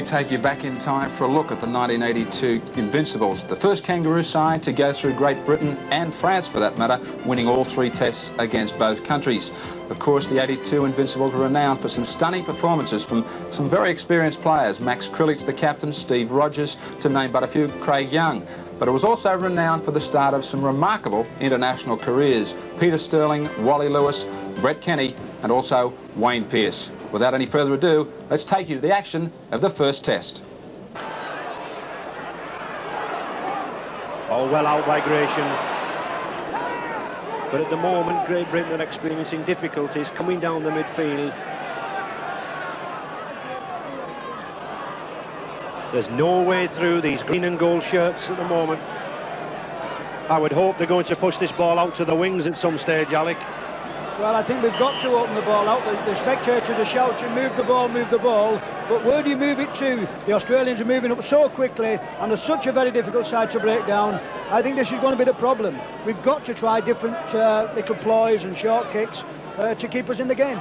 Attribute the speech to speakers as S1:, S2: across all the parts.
S1: we take you back in time for a look at the 1982 Invincibles, the first Kangaroo side to go through Great Britain and France for that matter, winning all 3 tests against both countries. Of course, the 82 Invincibles were renowned for some stunning performances from some very experienced players, Max Krilich, the captain, Steve Rogers, to name but a few, Craig Young. But it was also renowned for the start of some remarkable international careers. Peter Sterling, Wally Lewis, Brett Kenny, and also Wayne Pearce. Without any further ado, let's take you to the action of the first test.
S2: All well out by Gratian. But at the moment, Great Britain are experiencing difficulties coming down the midfield. There's no way through these green and gold shirts at the moment. I would hope they're going to push this ball out to the wings at some stage, Alec.
S3: Well, I think we've got to open the ball out. The spectators are shouting, move the ball, move the ball. But where do you move it to? The Australians are moving up so quickly, and there's such a very difficult side to break down. I think this is going to be the problem. We've got to try different little ploys and short kicks to keep us in the game.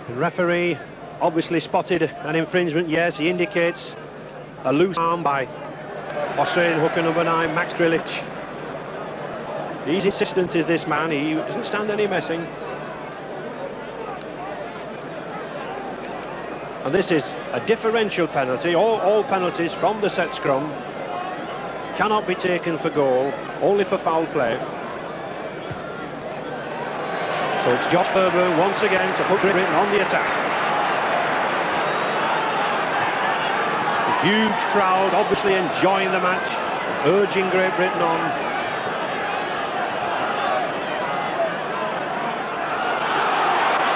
S2: The referee obviously spotted an infringement. Yes, he indicates a loose arm by Australian hooker number 9, Max Krilich. He's insistent, is this man. He doesn't stand any messing. And this is a differential penalty. All penalties from the set scrum cannot be taken for goal, only for foul play. So it's Josh Fairburn once again to put Great Britain on the attack. A huge crowd obviously enjoying the match, urging Great Britain on.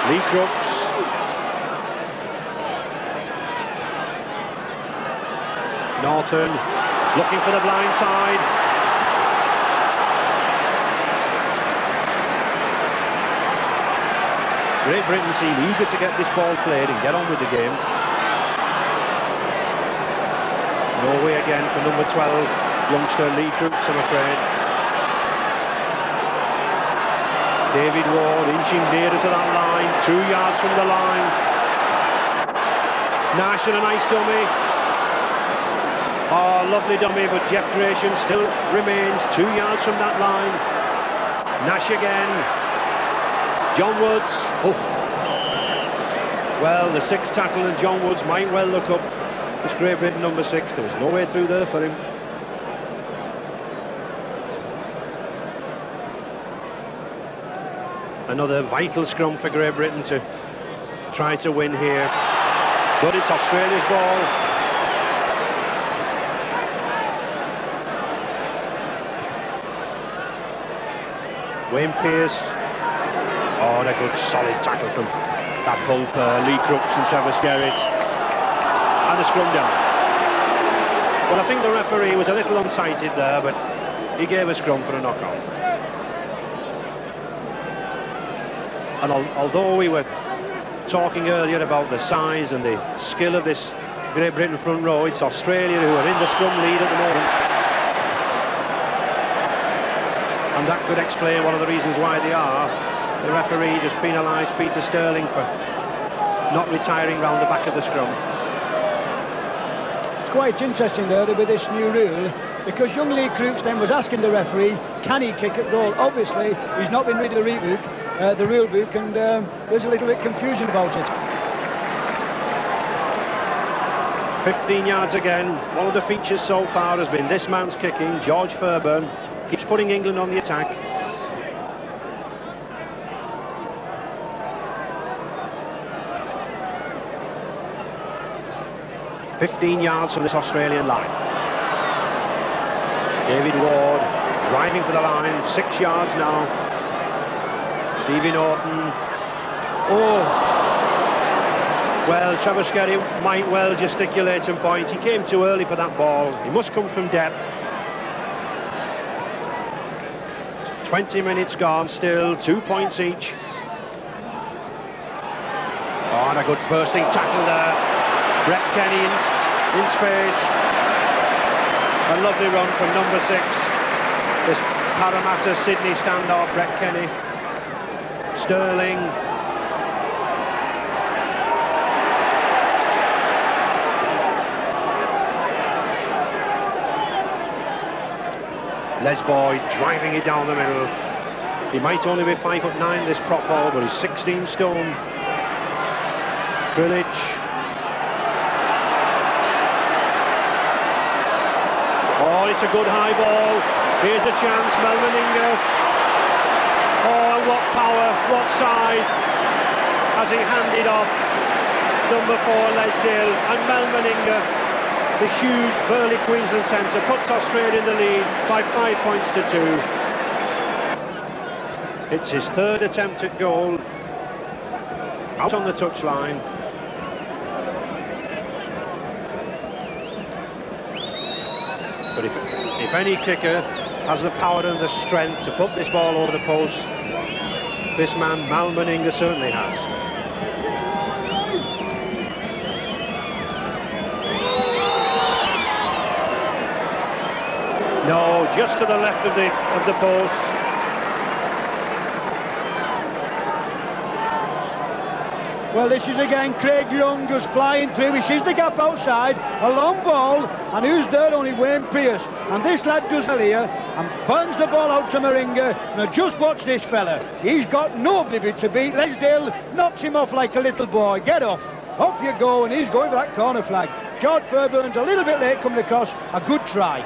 S2: Lee Crooks. Norton looking for the blind side. Great Britain seem eager to get this ball played and get on with the game. No way again for number 12, youngster Lee Crooks, I'm afraid. David Ward inching nearer to that line, 2 yards from the line. Nash and a nice dummy. Oh, lovely dummy, but Jeff Gratian still remains 2 yards from that line. Nash again. John Woods. Oh. Well, the 6th tackle, and John Woods might well look up. This Great Britain number 6. There was no way through there for him. Another vital scrum for Great Britain to try to win here. But it's Australia's ball. Wayne Pearce. Oh, and a good solid tackle from that Hulk, Lee Crooks and Trevor Skerritt. And a scrum down. Well, I think the referee was a little unsighted there, but he gave a scrum for a knockout. And although we were talking earlier about the size and the skill of this Great Britain front row, it's Australia who are in the scrum lead at the moment. And that could explain one of the reasons why they are. The referee just penalised Peter Sterling for not retiring round the back of the scrum.
S3: It's quite interesting though with this new rule, because young Lee Crooks then was asking the referee, can he kick at goal? Obviously, he's not been reading the rule book, and there's a little bit of confusion about it.
S2: 15 yards again. One of the features so far has been this man's kicking. George Fairburn keeps putting England on the attack. "15 yards from this Australian line. David Ward driving for the line, 6 yards now. Stevie Norton. Oh, well, Trevor Skerritt might well gesticulate and point. He came too early for that ball. He must come from depth. 20 minutes gone, still 2 points each. Oh, and a good bursting tackle there. Brett Kenny in space. A lovely run from number 6. This Parramatta-Sydney standoff, Brett Kenny. Sterling. Les Boyd driving it down the middle. He might only be 5'9", this prop forward, but he's 16 stone. Grillage. Oh, it's a good high ball. Here's a chance, Melmaninga. Oh, what power, what size, as he handed off number 4, Lesdale, and Melmaninga, the huge burly Queensland centre, puts Australia in the lead by 5 points to 2. It's his third attempt at goal, out on the touchline. But if any kicker has the power and the strength to put this ball over the post, this man, Melmaninga, certainly has. No, just to the left of the post.
S3: Well, this is again Craig Young who's flying through. He sees the gap outside, a long ball, and who's there? Only Wayne Pearce. And this lad does well here and burns the ball out to Moringa. Now just watch this fella. He's got nobody to beat. Lesdale knocks him off like a little boy. Get off. Off you go, and he's going for that corner flag. George Fairburn's a little bit late coming across. A good try.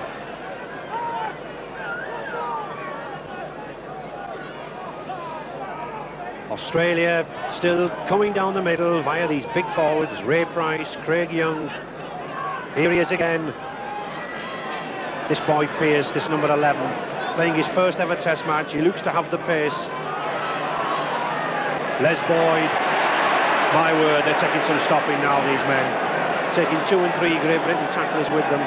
S2: Australia still coming down the middle via these big forwards, Ray Price, Craig Young. Here he is again. This boy Pearce, this number 11, playing his first ever test match. He looks to have the pace. Les Boyd, my word, they're taking some stopping now, these men. Taking 2 and 3 Great Britain tacklers with them.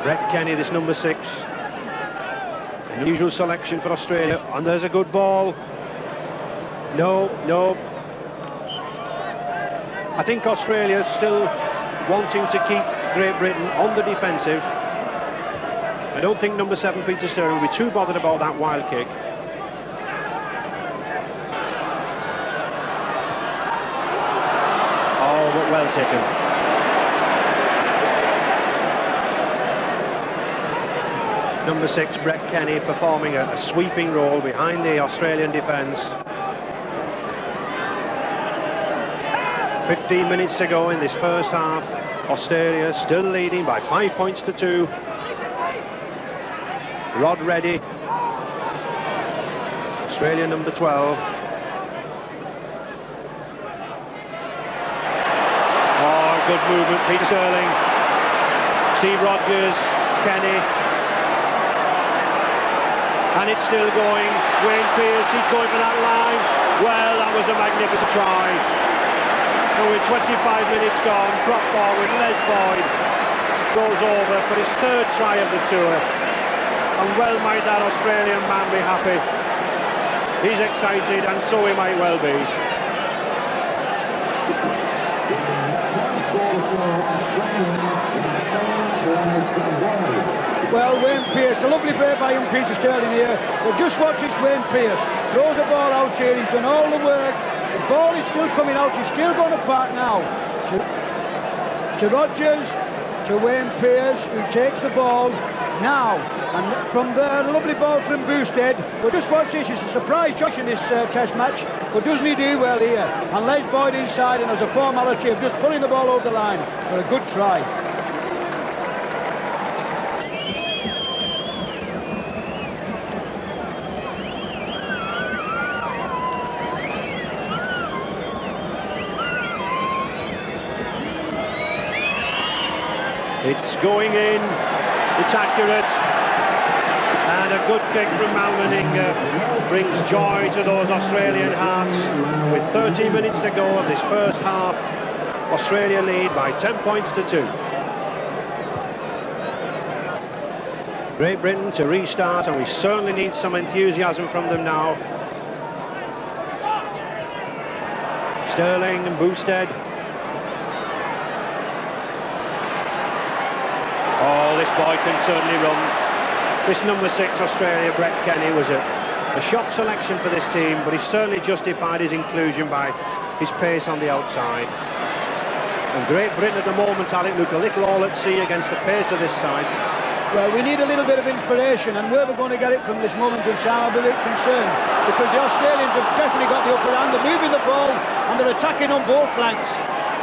S2: Brett Kenny, this number 6. Unusual selection for Australia, and there's a good ball. No. I think Australia's still wanting to keep Great Britain on the defensive. I don't think number 7, Peter Sterling, will be too bothered about that wild kick. Oh, but well taken. Number 6, Brett Kenny, performing a sweeping role behind the Australian defence. 15 minutes to go in this first half. Australia still leading by 5 points to 2. Rod Reddy, Australia number 12. Oh, good movement, Peter Sterling. Steve Rogers, Kenny. And it's still going. Wayne Pearce, he's going for that line. Well, that was a magnificent try. And with 25 minutes gone, prop forward, Les Boyd goes over for his third try of the tour. And well might that Australian man be happy. He's excited, and so he might well be.
S3: Well, Wayne Pearce, a lovely play by young Peter Sterling here. But just watch this Wayne Pearce. Throws the ball out here, he's done all the work. The ball is still coming out, he's still going to park now. To Rogers, to Wayne Pearce, who takes the ball now. And from there, a lovely ball from Boosted. But just watch this, it's a surprise choice in this test match. But doesn't he do well here? And Les Boyd inside, and there's a formality of just pulling the ball over the line for a good try.
S2: It's going in, it's accurate, and a good kick from Melmaninga brings joy to those Australian hearts. With 30 minutes to go of this first half, Australia lead by 10 points to 2. Great Britain to restart, and we certainly need some enthusiasm from them now. Sterling and Boosted. Oh, this boy can certainly run. This number 6 Australia, Brett Kenny, was a shock selection for this team, but he certainly justified his inclusion by his pace on the outside. And Great Britain at the moment, Alec, look a little all at sea against the pace of this side.
S3: Well, we need a little bit of inspiration, and where we're going to get it from this moment in time, I'll be a bit concerned, because the Australians have definitely got the upper hand. They're moving the ball, and they're attacking on both flanks.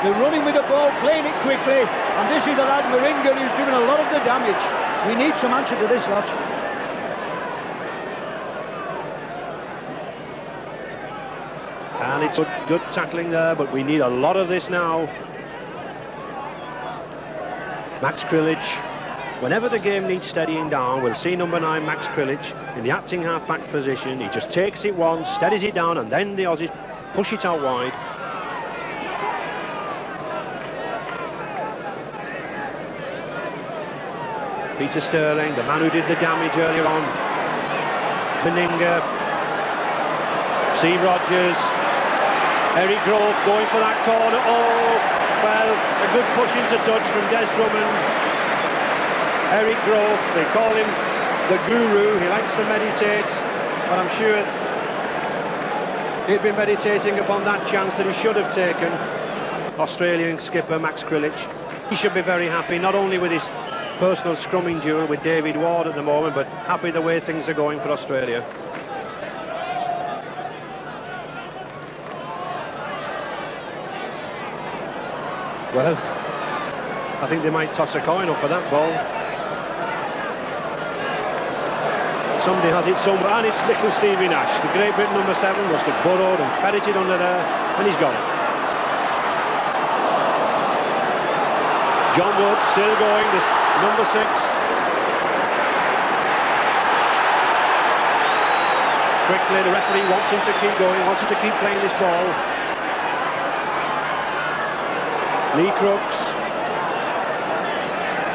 S3: They're running with the ball, playing it quickly, and this is a lad, Moringa, who's doing a lot of the damage. We need some answer to this lot.
S2: And it's good tackling there, but we need a lot of this now. Max Krilic, whenever the game needs steadying down, we'll see number 9 Max Krilic in the acting half-back position. He just takes it once, steadies it down, and then the Aussies push it out wide. Peter Sterling, the man who did the damage earlier on. Meninga, Steve Rogers, Eric Grove going for that corner. Oh, well, a good push into touch from Des Drummond. Eric Grove, they call him the guru. He likes to meditate, but I'm sure he'd been meditating upon that chance that he should have taken. Australian skipper Max Krilic. He should be very happy, not only with his personal scrumming duel with David Ward at the moment, but happy the way things are going for Australia. Well, I think they might toss a coin up for that ball. Somebody has it somewhere, and it's little Stevie Nash. The Great Britain number 7 must have burrowed and ferreted under there, and he's got it. John Wood still going, this number 6. Quickly, the referee wants him to keep going, wants him to keep playing this ball. Lee Crooks.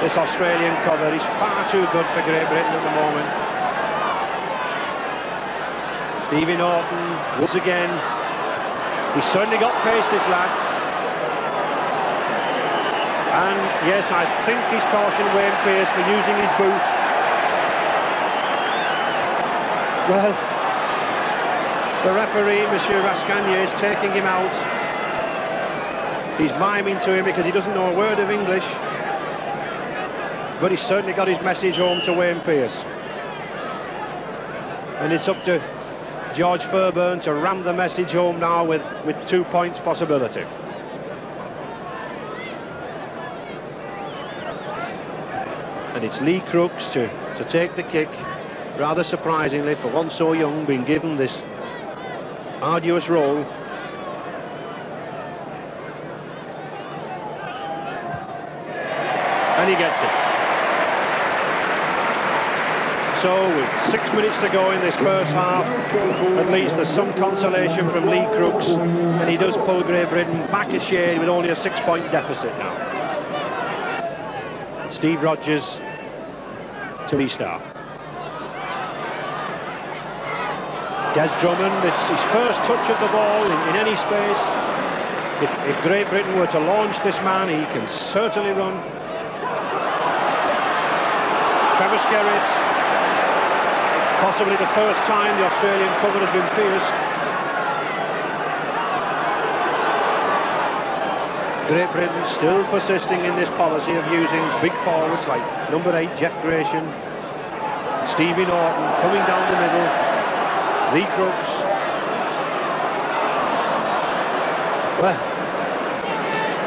S2: This Australian cover is far too good for Great Britain at the moment. Stevie Norton, once again. He's certainly got pace, this lad. And yes, I think he's cautioned Wayne Pearce for using his boot. Well, the referee, Monsieur Rascagne, is taking him out. He's miming to him because he doesn't know a word of English. But he's certainly got his message home to Wayne Pearce. And it's up to George Fairbairn to ram the message home now with 2 points possibility. And it's Lee Crooks to take the kick, rather surprisingly for one so young, being given this arduous role. And he gets it. So with 6 minutes to go in this first half, at least there's some consolation from Lee Crooks, and he does pull Great Britain back a shade with only a 6-point deficit now. Steve Rogers to restart. Des Drummond, it's his first touch of the ball in any space. If Great Britain were to launch this man, he can certainly run. Trevor Skerritt, possibly the first time the Australian cover has been pierced. Great Britain still persisting in this policy of using big forwards like number 8 Jeff Gratian, Stevie Norton coming down the middle, Lee Crooks. Well,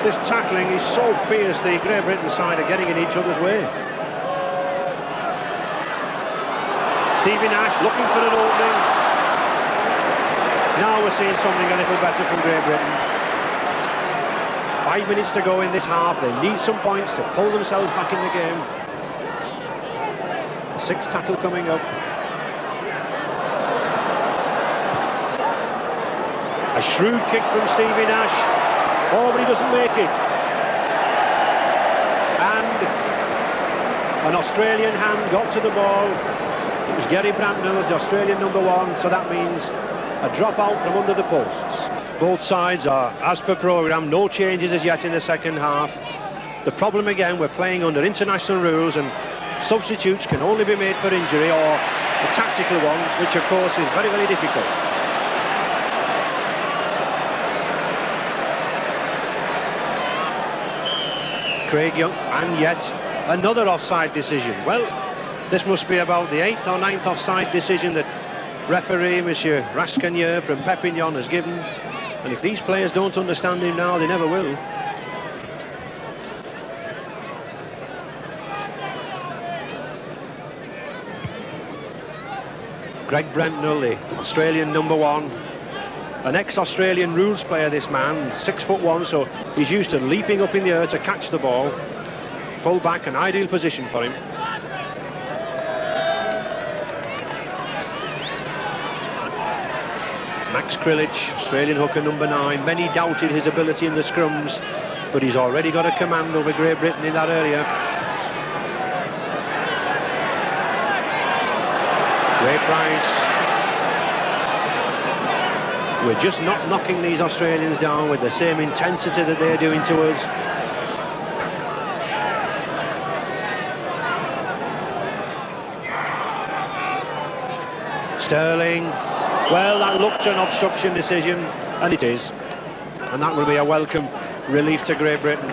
S2: this tackling is so fierce, the Great Britain side are getting in each other's way. Stevie Nash looking for an opening. Now we're seeing something a little better from Great Britain. 5 minutes to go in this half. They need some points to pull themselves back in the game. A 6th tackle coming up. A shrewd kick from Stevie Nash. Oh, but he doesn't make it. And an Australian hand got to the ball. It was Gary Brandner as the Australian number 1, so that means a drop out from under the posts. Both sides are as per programme, no changes as yet in the second half. The problem again, we're playing under international rules and substitutes can only be made for injury or a tactical one, which of course is very, very difficult. Craig Young, and yet another offside decision. Well, this must be about the 8th or 9th offside decision that referee Monsieur Rascagnier from Perpignan has given, and if these players don't understand him now, they never will. Greg Brentnell, the Australian #1, an ex-Australian rules player, this man, 6'1", so he's used to leaping up in the air to catch the ball. Full back, an ideal position for him. Max Krilic, Australian hooker #9. Many doubted his ability in the scrums, but he's already got a command over Great Britain in that area. Ray Price. We're just not knocking these Australians down with the same intensity that they're doing to us. Sterling. Well, that looked an obstruction decision, and it is. And that will be a welcome relief to Great Britain.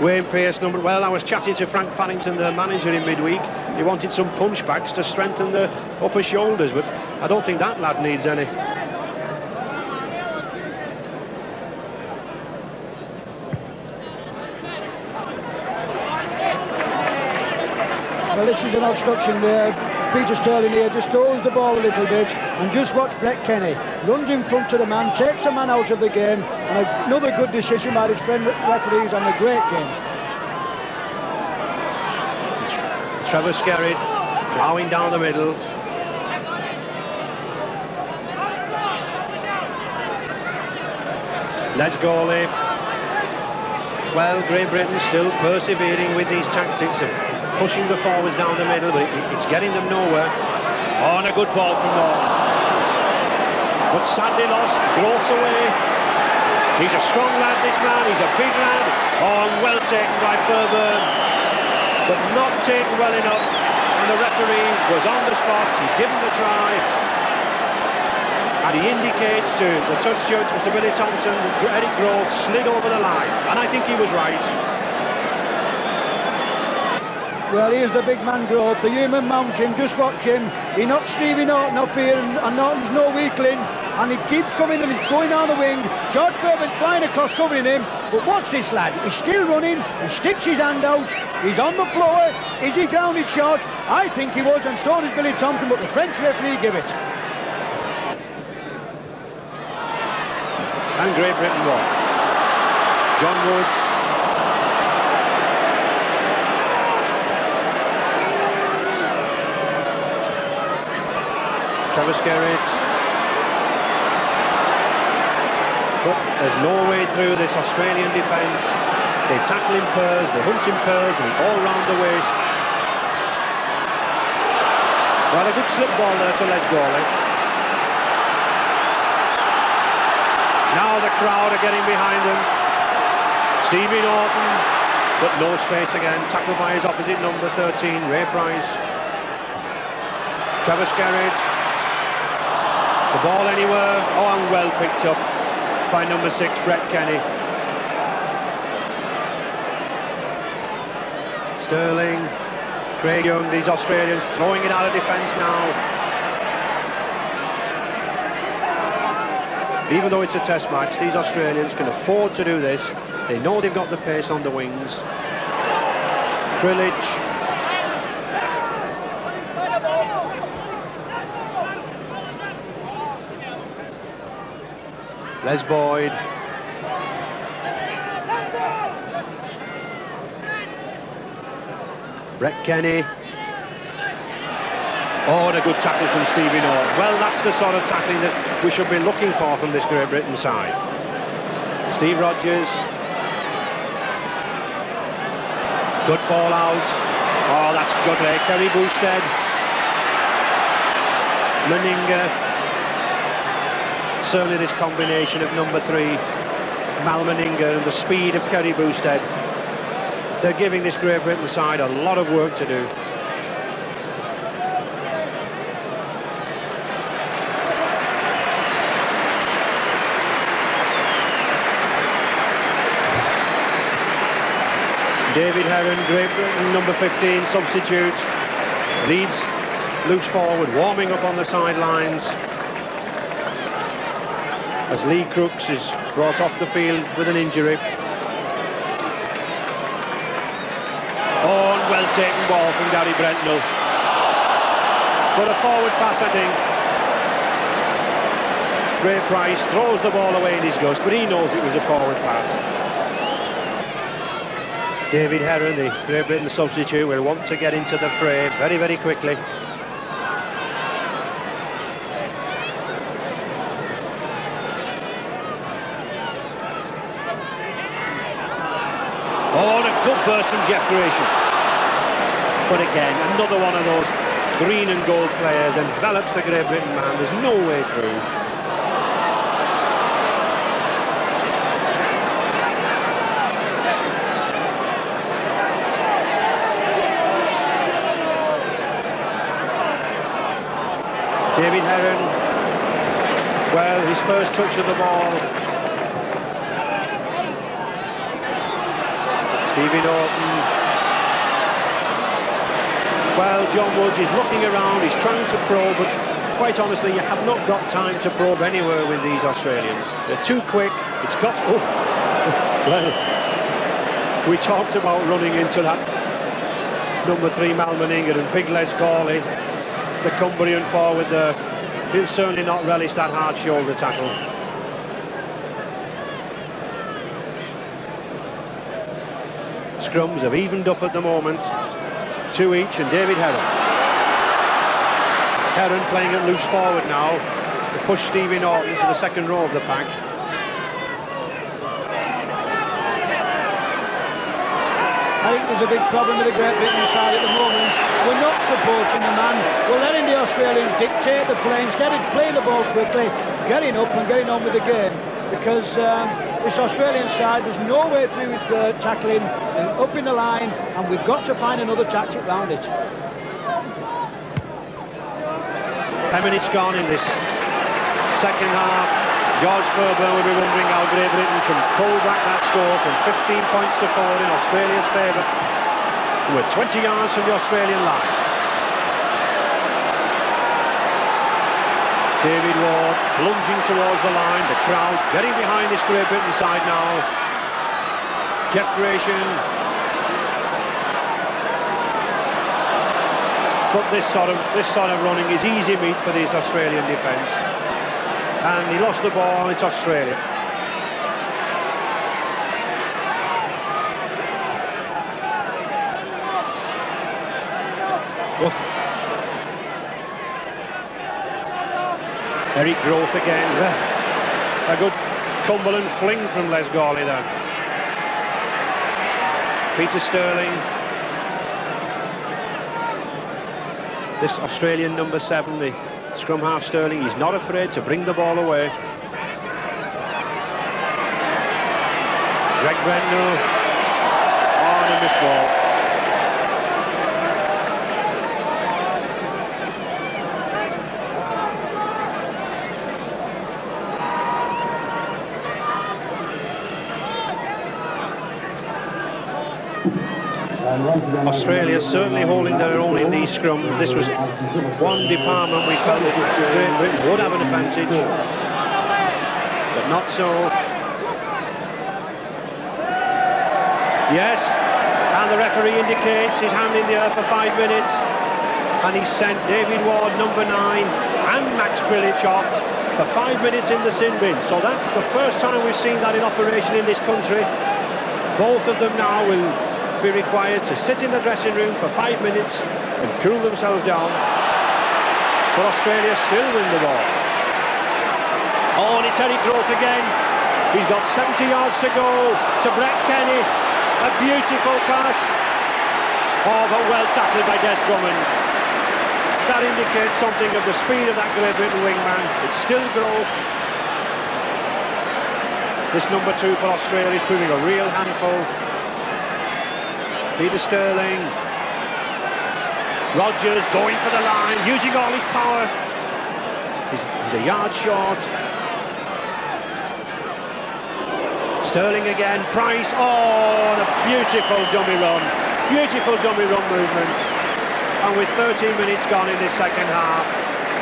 S2: Wayne Pearce, well, I was chatting to Frank Farrington, the manager, in midweek. He wanted some punchbacks to strengthen the upper shoulders, but I don't think that lad needs any.
S3: Well, this is an obstruction there. Peter Sterling here just throws the ball a little bit, and just watch Brett Kenny. Runs in front of the man, takes a man out of the game, and another good decision by his friend referees on a great game.
S2: Trevor Skerritt ploughing down the middle. Les Gawley. Well, Great Britain still persevering with these tactics of pushing the forwards down the middle, but it's getting them nowhere. Oh, and a good ball from Norton. But sadly lost, Gross away. He's a strong lad, this man, he's a big lad. Oh, and well taken by Fairbairn, but not taken well enough. And the referee was on the spot, he's given the try. And he indicates to the touch judge, Mr. Billy Thompson, that Eric Gross slid over the line. And I think he was right.
S3: Well, here's the big man Grove, the human mountain, just watch him. He knocked Stevie Norton off here, and Norton's no weakling, and he keeps coming and he's going down the wing. George Fairbairn flying across, covering him, but watch this lad, he's still running, he sticks his hand out, he's on the floor. Is he grounded short? I think he was, and so did Billy Thompson, but the French referee give it.
S2: And Great Britain won. John Woods. Trevor Skerritt. But there's no way through this Australian defence. They tackle in pairs, they hunt in pairs, and it's all round the waist. Well, a good slip ball there to Les Gawley. Now the crowd are getting behind them. Stevie Norton, but no space again. Tackled by his opposite number 13, Ray Price. Trevor Skerritt. The ball anywhere. Oh, and well picked up by number 6, Brett Kenny. Sterling, Craig Young, these Australians throwing it out of defence now. Even though it's a test match, these Australians can afford to do this. They know they've got the pace on the wings. Krilic. Les Boyd. Brett Kenny. Oh, and a good tackle from Stevie Norton. Well, that's the sort of tackling that we should be looking for from this Great Britain side. Steve Rogers. Good ball out. Oh, that's good play. Kerry Boosted. Meninga. Certainly this combination of number 3, Mal Meninga, and the speed of Kerry Boosted. They're giving this Great Britain side a lot of work to do. David Heron, Great Britain, number 15, substitute, leads loose forward, warming up on the sidelines as Lee Crooks is brought off the field with an injury. Oh, and well taken ball from Gary Brentnell. But a forward pass, I think. Ray Price throws the ball away in disgust, but he knows it was a forward pass. David Heron, the Great Britain substitute, will want to get into the fray very, very quickly. Oh, and a good burst from Jeff Gratian. But again, another one of those green and gold players envelops the Great Britain man. There's no way through. David Heron, well, his first touch of the ball. Stevie Norton. Well, John Woods is looking around, he's trying to probe, but quite honestly, you have not got time to probe anywhere with these Australians. They're too quick. It's got... Oh, well, we talked about running into that number 3 Mal Meninga and big Les Gawley, the Cumbrian forward there. He'll certainly not relish that hard shoulder tackle. Scrums have evened up at the moment, 2 each, and David Heron. Heron playing it loose forward now to push Stevie Norton to the second row of the pack.
S3: I think there's a big problem with the Great Britain side at the moment. We're not supporting the man. We're letting the Australians dictate the play instead of playing the ball quickly, getting up and getting on with the game. Because this Australian side, there's no way through with tackling, up in the line, and we've got to find another tactic round it.
S2: 10 minutes gone in this second half. George Fairbairn will be wondering how Great Britain can pull back that score from 15 points to 4 in Australia's favour. We're 20 yards from the Australian line. David Ward plunging towards the line, the crowd getting behind this Great Britain side now. Jeff Gratian. But this sort of running is easy meat for this Australian defence. And he lost the ball, it's Australia. Oh. Eric Groth again. A good Cumberland fling from Les Gawley there. Peter Sterling. This Australian number 7, the scrum half Sterling, he's not afraid to bring the ball away. Greg Brentnell on a missed ball. Australia certainly holding their own in these scrums. This was one department we felt that Great Britain would have an advantage, but not so. Yes, and the referee indicates his hand in the air for 5 minutes, and he's sent David Ward, number 9, and Max Krilich off for 5 minutes in the sin bin. So that's the first time we've seen that in operation in this country. Both of them now will be required to sit in the dressing room for 5 minutes and cool themselves down. But Australia still win the ball. Oh, and it's Eric Groth again. He's got 70 yards to go to Brett Kenny. A beautiful pass. Oh, but well tackled by Des Drummond. That indicates something of the speed of that Great Britain wingman. It's still Groth. This number 2 for Australia is proving a real handful. Peter Sterling. Rogers going for the line, using all his power. He's a yard short. Sterling again, Price, oh, and a beautiful dummy run movement. And with 13 minutes gone in this second half,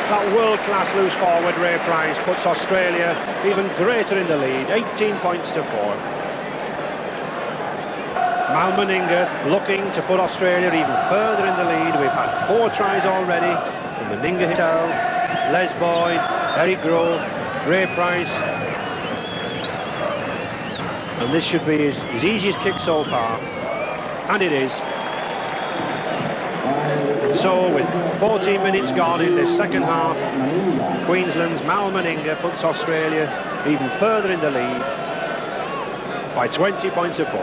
S2: that world-class loose forward Ray Price puts Australia even greater in the lead, 18 points to 4. Mal Meninga looking to put Australia even further in the lead. We've had 4 tries already from Meninga himself, Les Boyd, Eric Groth, Ray Price. And this should be his easiest kick so far, and it is. So with 14 minutes gone in this second half, Queensland's Mal Meninga puts Australia even further in the lead by 20 points to 4.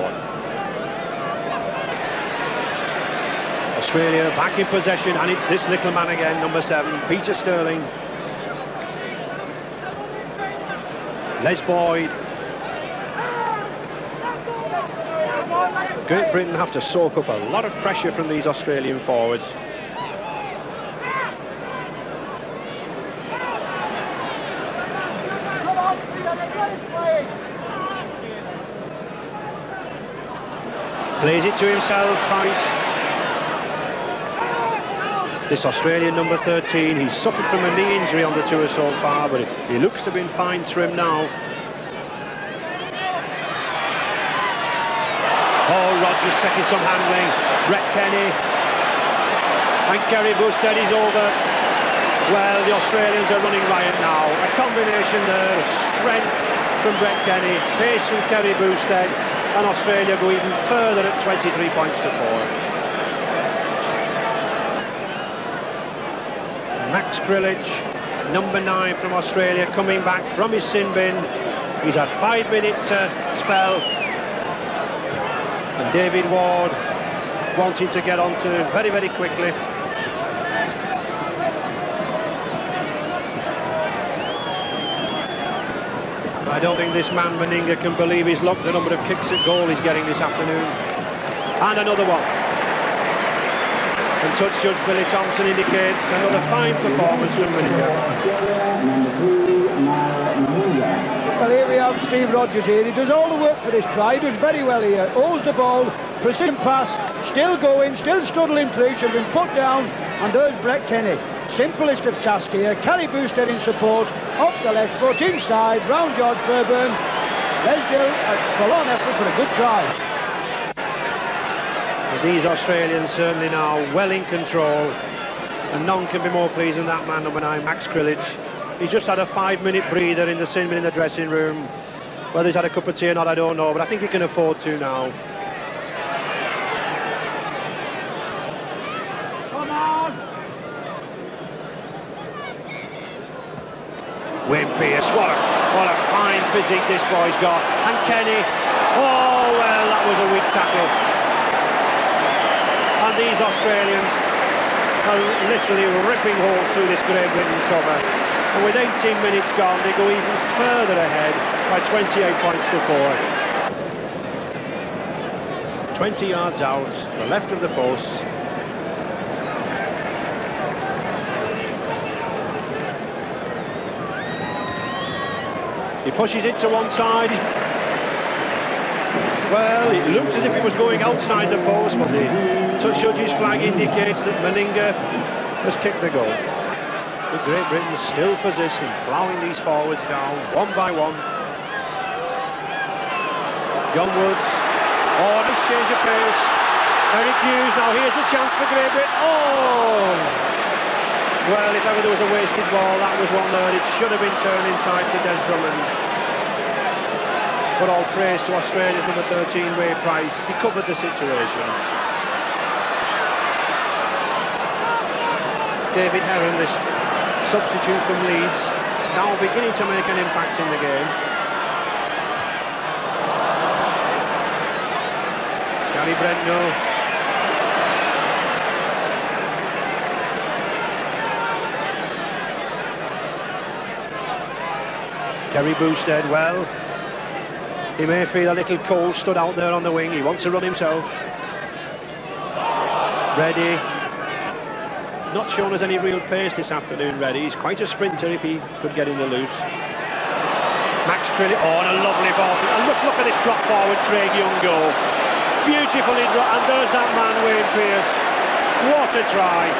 S2: Australia back in possession, and it's this little man again, number 7, Peter Sterling. Les Boyd. Great Britain have to soak up a lot of pressure from these Australian forwards. Plays it to himself, Price. This Australian number 13, he's suffered from a knee injury on the tour so far, but he looks to have been fine trim now. Oh, Rogers taking some handling. Brett Kenny. And Kerry Bousted is over. Well, the Australians are running riot now. A combination there of strength from Brett Kenny, pace from Kerry Bousted, and Australia go even further at 23 points to 4. Max Grillage, number 9 from Australia, coming back from his sin bin. He's had 5-minute spell. And David Ward wanting to get onto very, very quickly. I don't think this man Meninga can believe his luck, the number of kicks at goal he's getting this afternoon. And another one. And touch judge Billy Thompson indicates another fine performance from Meninga.
S3: Well, here we have Steve Rogers here. He does all the work for this try. He does very well here. Holds the ball, precision pass, still going, still struggling through. Should have been put down. And there's Brett Kenny. Simplest of tasks here. Kerry Bousted in support, off the left foot, inside, round George Fairburn. Lesdale, a forlorn effort for a good try.
S2: But these Australians certainly now well in control. And none can be more pleased than that man, number 9, Max Grillage. He's just had a 5-minute breather in the sin bin in the dressing room. Whether he's had a cup of tea or not, I don't know, but I think he can afford to now.
S3: Come on!
S2: Wayne Pearce, what a fine physique this boy's got. And Kenny, oh well, that was a weak tackle. And these Australians are literally ripping holes through this Great Britain cover. And with 18 minutes gone, they go even further ahead by 28 points to 4. 20 yards out, to the left of the post. He pushes it to one side. Well, it looked as if it was going outside the post, but the touch judge's flag indicates that Meninga has kicked the goal. But Great Britain still persisting, ploughing these forwards down, one by one. John Woods. Oh, nice change of pace. Eric Hughes, now here's a chance for Great Britain. Oh! Well, if ever there was a wasted ball, that was one there. It should have been turned inside to Des Drummond. But all praise to Australia's number 13, Ray Price. He covered the situation. David Heron, this substitute from Leeds, now beginning to make an impact in the game. Gary Brendel. Kerry Bousted, well, he may feel a little cold stood out there on the wing. He wants to run himself. Reddy. Not shown as any real pace this afternoon, Reddy. He's quite a sprinter if he could get in the loose. Max Krillin, oh, and a lovely ball. And just look at this drop forward, Craig Young goal. Beautifully drawn, and there's that man, Wayne Pearce. What a try.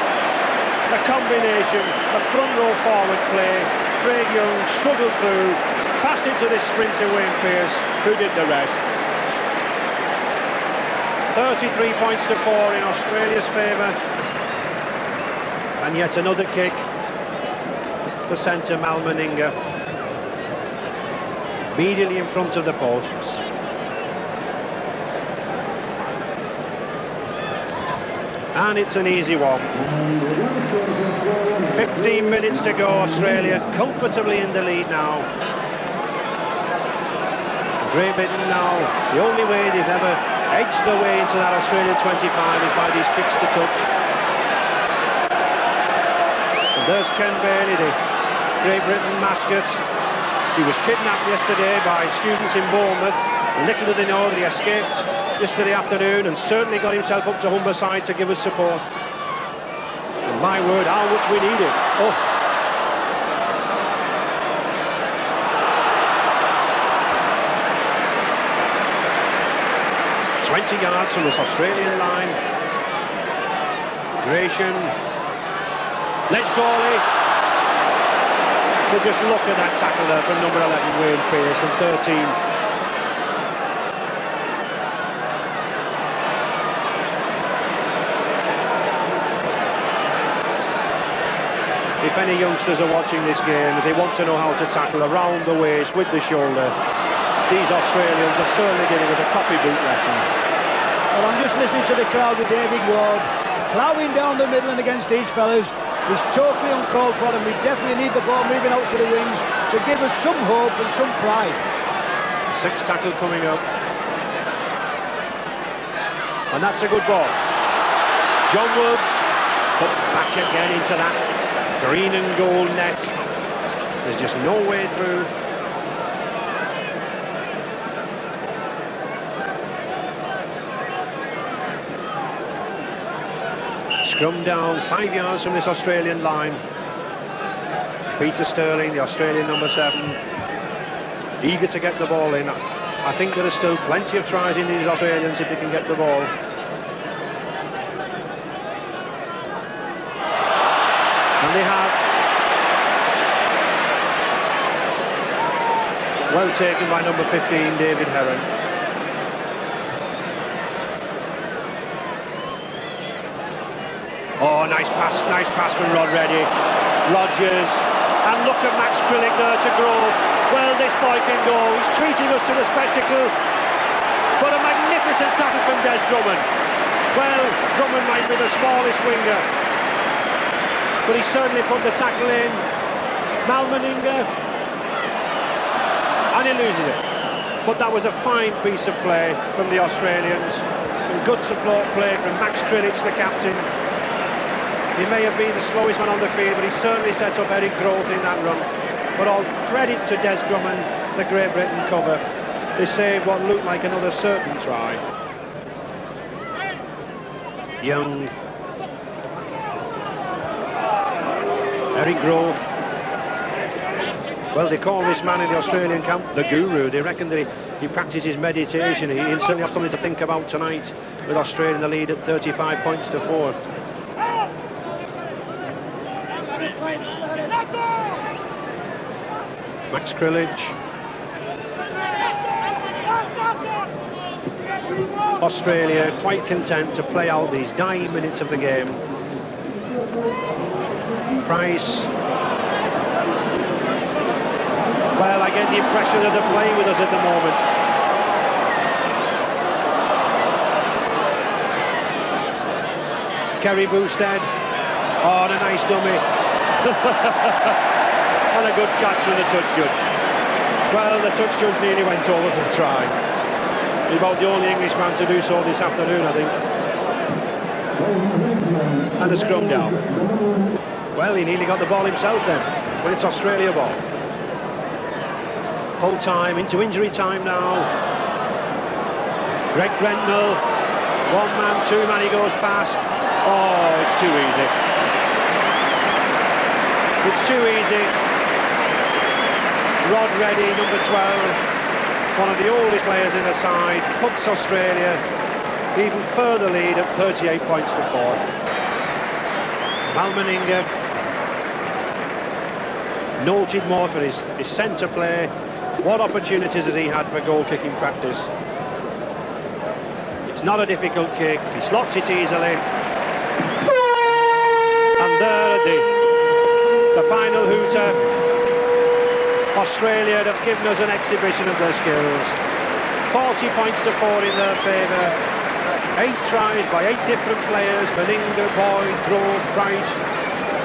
S2: A combination of front row forward play. Craig Young struggled through, passed into this sprinter, Wayne Pearce, who did the rest. 33 points to 4 in Australia's favour. And yet another kick for centre Mal Meninga. Immediately in front of the posts. And it's an easy one. 15 minutes to go, Australia comfortably in the lead now. Great Britain now, the only way they've ever edged their way into that Australia 25 is by these kicks to touch. And there's Ken Bailey, the Great Britain mascot. He was kidnapped yesterday by students in Bournemouth. Little did they know that he escaped yesterday afternoon and certainly got himself up to Humberside to give us support. And my word, how much we need it. Oh. ...20 yards from this Australian line. Gratian. Let's goalie. But just look at that tackle there from number 11, Wayne Pearce, and 13. If any youngsters are watching this game, if they want to know how to tackle around the waist with the shoulder, these Australians are certainly giving us a copybook lesson.
S3: Well, I'm just listening to the crowd with David Ward, ploughing down the middle and against these fellas. It's totally uncalled for, and we definitely need the ball moving out to the wings to give us some hope and some pride.
S2: 6 tackle coming up. And that's a good ball. John Woods put back again into that green and gold net. There's just no way through. Scrum down 5 yards from this Australian line. Peter Sterling, the Australian number 7, eager to get the ball in. I think there are still plenty of tries in these Australians if they can get the ball. And they have. Well taken by number 15, David Heron. Oh, nice pass from Rod Reddy. Rogers, and look at Max Krillin there to Grove. Well, this boy can go. He's treating us to the spectacle. But a magnificent tackle from Des Drummond. Well, Drummond might be the smallest winger, but he certainly put the tackle in. Mal Meninga, and he loses it. But that was a fine piece of play from the Australians. Some good support play from Max Krillin, the captain. He may have been the slowest man on the field, but he certainly set up Eric Growth in that run. But all credit to Des Drummond, the Great Britain cover. They saved what looked like another certain try. Young. Eric Growth. Well, they call this man in the Australian camp the guru. They reckon that he practices meditation. He'll certainly have something to think about tonight with Australia in the lead at 35 points to 4. Max Krillin. Australia quite content to play out these dying minutes of the game. Price. Well, I get the impression that they're playing with us at the moment. Kerry Boosted. Oh, and a nice dummy. And a good catch from the touch judge. Well, the touch judge nearly went over for the try. He's about the only Englishman to do so this afternoon, I think. And a scrum down. Well, he nearly got the ball himself then, but it's Australia ball. Full time, into injury time now. Greg Brentnell, 1 man, 2 man, he goes past. Oh, it's too easy. It's too easy. Rod Reddy, number 12, one of the oldest players in the side, puts Australia even further lead at 38 points to 4. Mal Meninga, noted more for his centre play. What opportunities has he had for goal-kicking practice? It's not a difficult kick, he slots it easily. And there, the final hooter. Australia have given us an exhibition of their skills. 40 points to 4 in their favour. 8 tries by 8 different players: Meninga, Boyd, Grove, Price,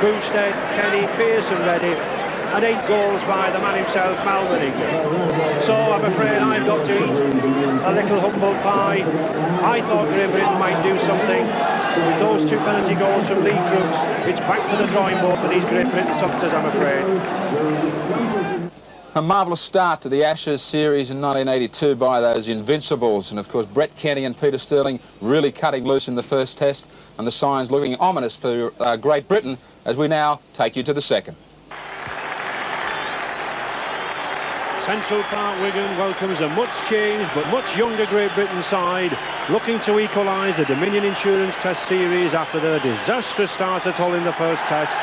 S2: Boosted, Kenny, Pearce and Reddy. And 8 goals by the man himself, Mal Meninga. So I'm afraid I've got to eat a little humble pie. I thought Great Britain might do something. With those 2 penalty goals from Lee Crooks, it's back to the drawing board for these Great Britain supporters, I'm afraid.
S1: A marvellous start to the Ashes series in 1982 by those Invincibles, and of course Brett Kenny and Peter Sterling really cutting loose in the first test, and the signs looking ominous for Great Britain as we now take you to the second.
S2: Central Park, Wigan welcomes a much changed but much younger Great Britain side, looking to equalise the Dominion Insurance Test series after their disastrous start at Hull in the first test.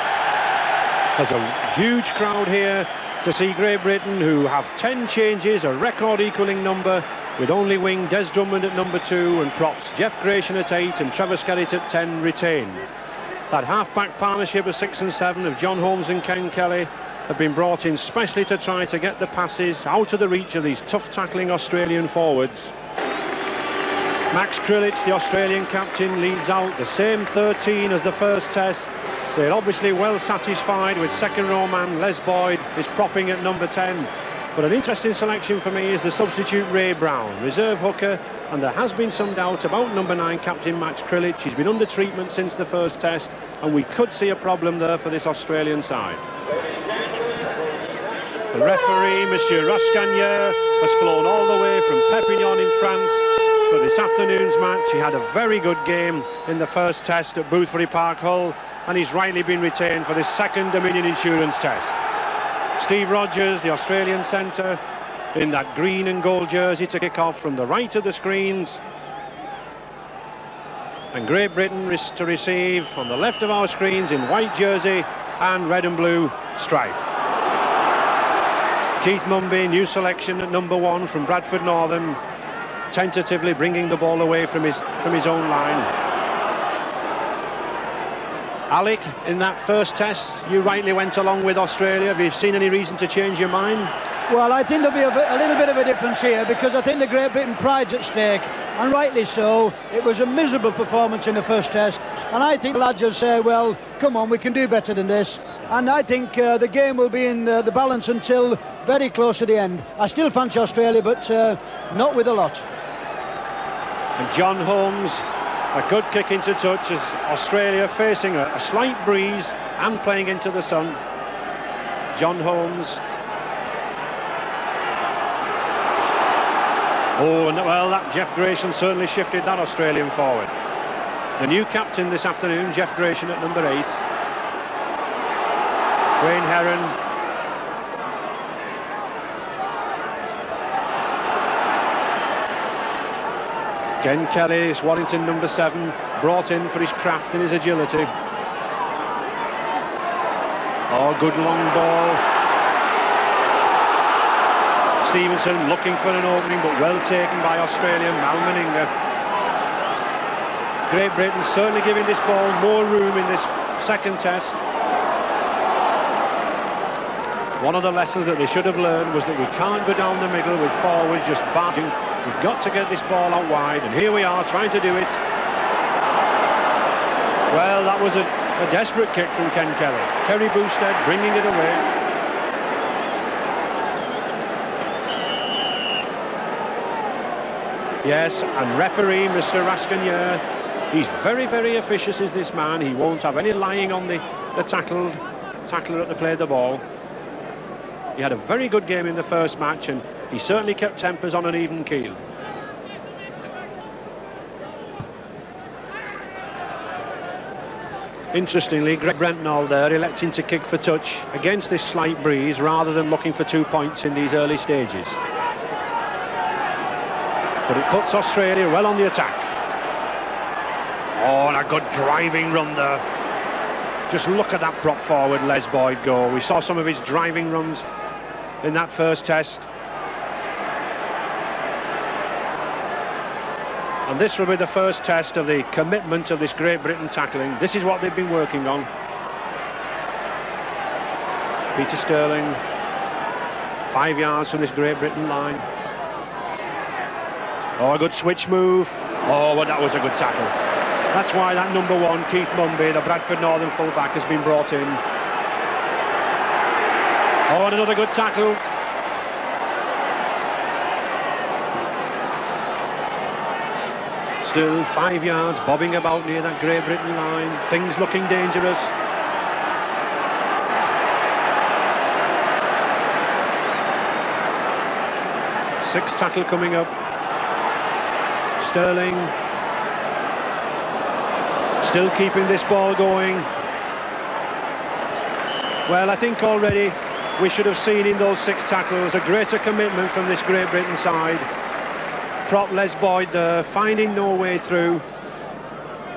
S2: There's a huge crowd here to see Great Britain, who have 10 changes, a record-equalling number, with only wing Des Drummond at number 2 and props Jeff Gratian at 8 and Trevor Skerritt at 10 retained. That half-back partnership of 6 and 7 of John Holmes and Ken Kelly have been brought in specially to try to get the passes out of the reach of these tough-tackling Australian forwards. Max Krilic, the Australian captain, leads out the same 13 as the first test. They're obviously well satisfied with second-row man Les Boyd is propping at number 10. But an interesting selection for me is the substitute Ray Brown, reserve hooker, and there has been some doubt about number 9 captain Max Krilic. He's been under treatment since the first test, and we could see a problem there for this Australian side. The referee, Monsieur Rascagnier, has flown all the way from Perpignan in France for this afternoon's match. He had a very good game in the first test at Boothbury Park, Hull, and he's rightly been retained for this second Dominion Insurance Test. Steve Rogers, the Australian centre, in that green and gold jersey to kick off from the right of the screens. And Great Britain to receive on the left of our screens in white jersey and red and blue stripe. Keith Mumby, new selection at number 1 from Bradford Northern, tentatively bringing the ball away from his own line. Alec, in that first test, you rightly went along with Australia. Have you seen any reason to change your mind?
S3: Well, I think there'll be a little bit of a difference here, because I think the Great Britain pride's at stake, and rightly so. It was a miserable performance in the first test, and I think the lads will say, well, come on, we can do better than this. And I think the game will be in the balance until very close to the end. I still fancy Australia, but not with a lot.
S2: And John Holmes, a good kick into touch as Australia facing a slight breeze and playing into the sun. John Holmes. Oh, and well, that Jeff Gratian certainly shifted that Australian forward. The new captain this afternoon, Jeff Gratian at number 8. Wayne Heron. Ken Kelly, Warrington number 7, brought in for his craft and his agility. Oh, good long ball. Stevenson looking for an opening, but well taken by Australian Mal Meninga. Great Britain certainly giving this ball more room in this second test. One of the lessons that they should have learned was that we can't go down the middle with forwards just barging. We've got to get this ball out wide, and here we are trying to do it. Well, that was a desperate kick from Ken Kelly. Kerry Boosted bringing it away. Yes, and referee Mr. Rascagnier, he's very, very officious is this man. He won't have any lying on the tackler at the play of the ball. He had a very good game in the first match, and he certainly kept tempers on an even keel. Interestingly, Greg Brentnall there electing to kick for touch against this slight breeze rather than looking for 2 points in these early stages. But it puts Australia well on the attack. Oh, and a good driving run there. Just look at that prop forward Les Boyd go. We saw some of his driving runs in that first test. And this will be the first test of the commitment of this Great Britain tackling. This is what they've been working on. Peter Sterling, 5 yards from this Great Britain line. Oh, a good switch move. Oh, well, that was a good tackle. That's why that number 1, Keith Mumby, the Bradford Northern fullback, has been brought in. Oh, and another good tackle. Still 5 yards, bobbing about near that Great Britain line. Things looking dangerous. Sixth tackle coming up. Sterling still keeping this ball going. Well, I think already we should have seen in those 6 tackles a greater commitment from this Great Britain side. Prop Les Boyd there, finding no way through.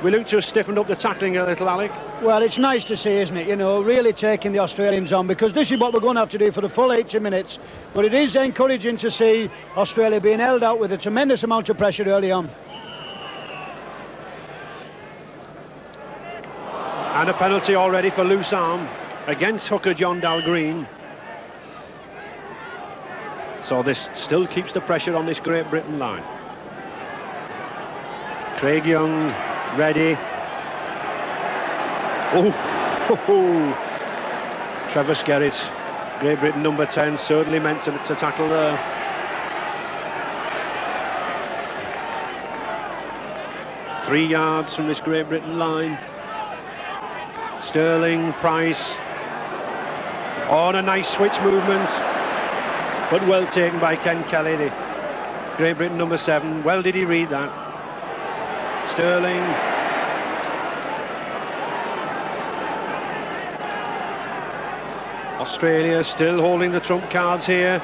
S2: We look to have stiffened up the tackling a little, Alec.
S3: Well, it's nice to see, isn't it? You know, really taking the Australians on, because this is what we're going to have to do for the full 80 minutes. But it is encouraging to see Australia being held out with a tremendous amount of pressure early on.
S2: And a penalty already for loose arm against hooker John Dalgreen. So this still keeps the pressure on this Great Britain line. Craig Young, ready. Oh, Trevor Skerritt, Great Britain number 10, certainly meant to tackle there. Three yards from this Great Britain line. Sterling, Price. Oh, and a nice switch movement. But well taken by Ken Kelly, the Great Britain number 7. Well did he read that. Sterling. Australia still holding the trump cards here.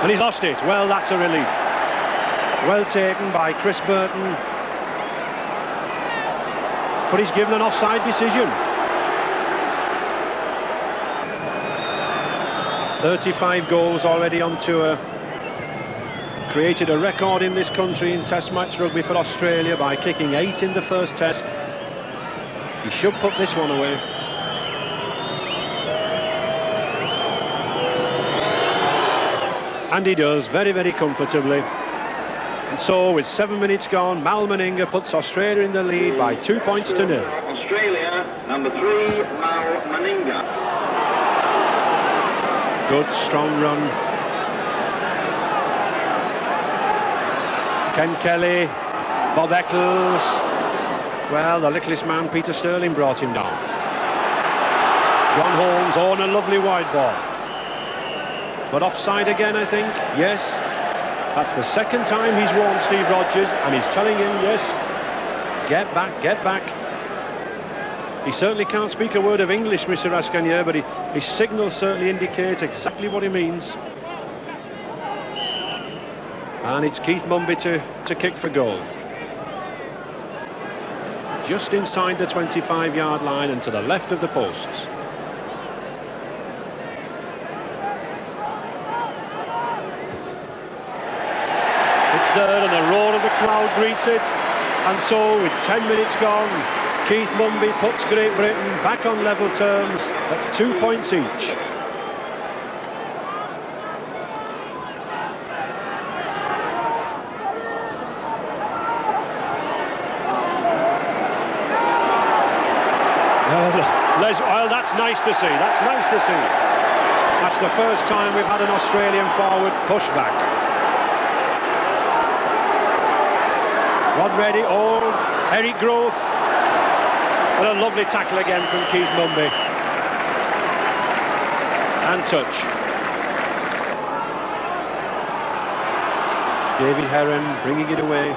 S2: And he's lost it. Well, that's a relief. Well taken by Chris Burton. But he's given an offside decision. 35 goals already on tour. Created a record in this country in Test match rugby for Australia by kicking 8 in the first test. He should put this one away. And he does, very, very comfortably. And so, with 7 minutes gone, Mal Meninga puts Australia in the lead by 2 points to 0.
S4: Australia, number 3, Mal Meninga.
S2: Good, strong run. Ken Kelly, Bob Eccles. Well, the littlest man, Peter Sterling, brought him down. John Holmes, on a lovely wide ball. But offside again, I think. Yes. That's the second time he's warned Steve Rogers, and he's telling him, yes, get back, get back. He certainly can't speak a word of English, Mr. Rascagnier, but his signals certainly indicate exactly what he means. And it's Keith Mumby to kick for goal. Just inside the 25-yard line and to the left of the posts. It's there and the roar of the crowd greets it. And so, with 10 minutes gone, Keith Mumby puts Great Britain back on level terms at 2 points each. Well, that's nice to see. That's nice to see. That's the first time we've had an Australian forward push back. Rod ready. Oh, Eric Groth. What a lovely tackle again from Keith Mumby. And touch. David Heron bringing it away.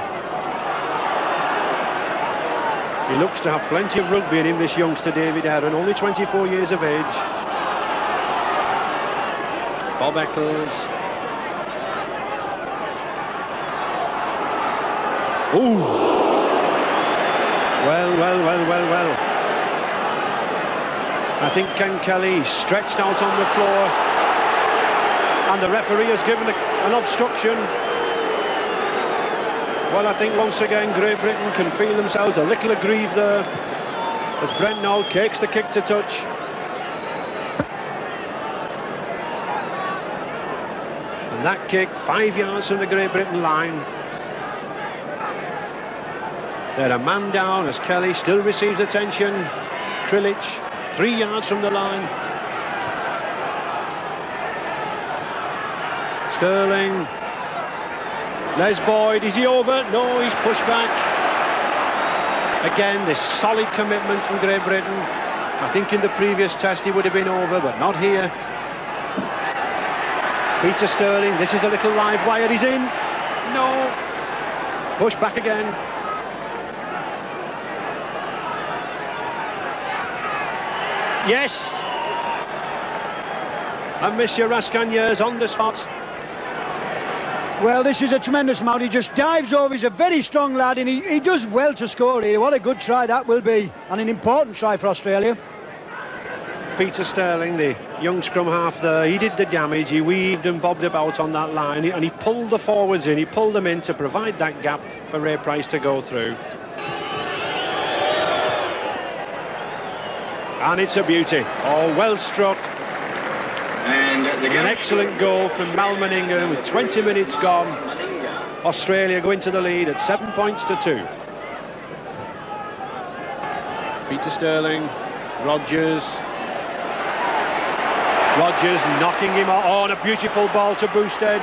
S2: He looks to have plenty of rugby in him, this youngster David Heron, only 24 years of age. Bob Eccles. Ooh! Well. I think Ken Kelly stretched out on the floor, and the referee has given an obstruction. Well, I think once again Great Britain can feel themselves a little aggrieved there, as Brent now takes the kick to touch. And that kick 5 yards from the Great Britain line. They're a man down as Kelly still receives attention. Trilich 3 yards from the line. Sterling. Les Boyd, is he over? No, he's pushed back. Again, this solid commitment from Great Britain. I think in the previous test he would have been over, but not here. Peter Sterling, this is a little live wire, he's in. No. Push back again. Yes. And Monsieur Rascagne's on the spot.
S3: Well, this is a tremendous amount. He just dives over. He's a very strong lad, and he does well to score here. What a good try that will be, and an important try for Australia.
S2: Peter Sterling, the young scrum half there, he did the damage. He weaved and bobbed about on that line, and he pulled the forwards in. He pulled them in to provide that gap for Ray Price to go through. And it's a beauty. Oh, well struck.
S4: And
S2: An excellent goal from Mal Meninga with 20 minutes gone. Australia go into the lead at 7 points to 2. Peter Sterling, Rogers knocking him on. A beautiful ball to Boosted.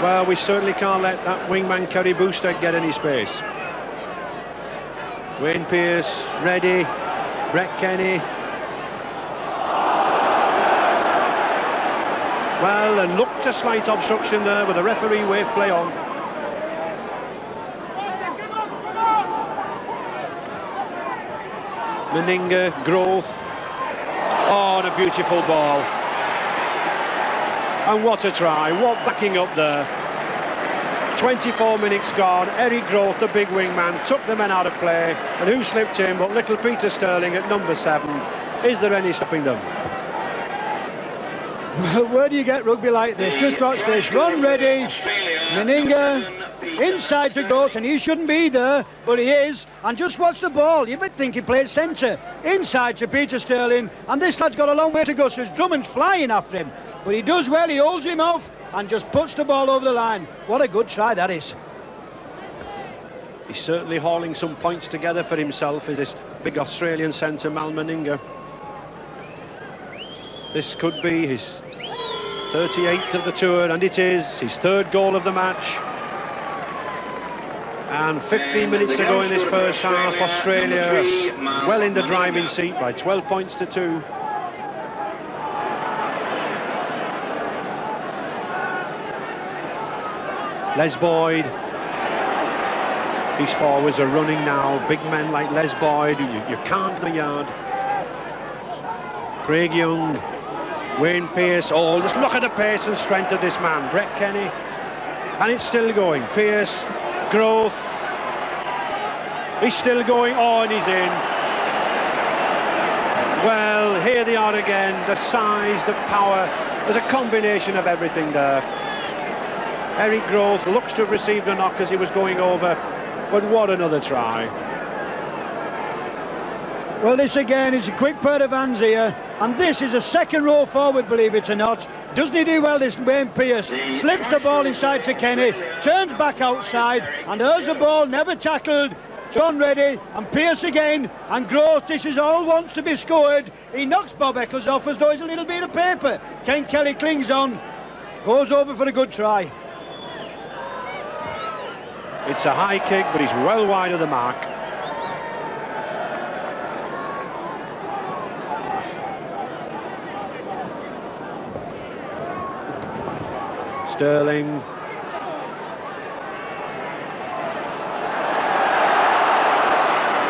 S2: Well, we certainly can't let that wingman Kerry Boosted get any space. Wayne Pearce, ready. Brett Kenny. Well, and looked a slight obstruction there with the referee wave play on. Meninga, Growth. Oh, and a beautiful ball. And what a try, what backing up there. 24 minutes gone, Eric Growth, the big wingman, took the men out of play. And who slipped in but little Peter Sterling at number 7. Is there any stopping them?
S3: Well, where do you get rugby like this? Just watch this. Run ready. Meninga inside to Growth, and he shouldn't be there, but he is. And just watch the ball. You might think he played centre. Inside to Peter Sterling, and this lad's got a long way to go, so his Drummond's flying after him. But he does well. He holds him off and just puts the ball over the line. What a good try that is.
S2: He's certainly hauling some points together for himself, is this big Australian centre, Mal Meninga. This could be his 38th of the tour, and it is his 3rd goal of the match. And 15 minutes to go in this first half, Australia is well in the driving seat by 12 points to 2. Les Boyd. These forwards are running now. Big men like Les Boyd, you can't the yard. Craig Young. Wayne Pearce, oh, just look at the pace and strength of this man, Brett Kenny. And it's still going. Pearce, Growth. He's still going, oh, and he's in. Well, here they are again, the size, the power. There's a combination of everything there. Eric Growth looks to have received a knock as he was going over, but what another try.
S3: Well, this again is a quick pair of hands here, and this is a second row forward, believe it or not. Doesn't he do well, this Wayne Pearce? Slips the ball inside to Kenny, turns back outside, and there's a ball never tackled. John Reddy, and Pearce again, and Growth. This is all wants to be scored. He knocks Bob Eccles off as though he's a little bit of paper. Ken Kelly clings on, goes over for a good try.
S2: It's a high kick, but he's well wide of the mark. Sterling.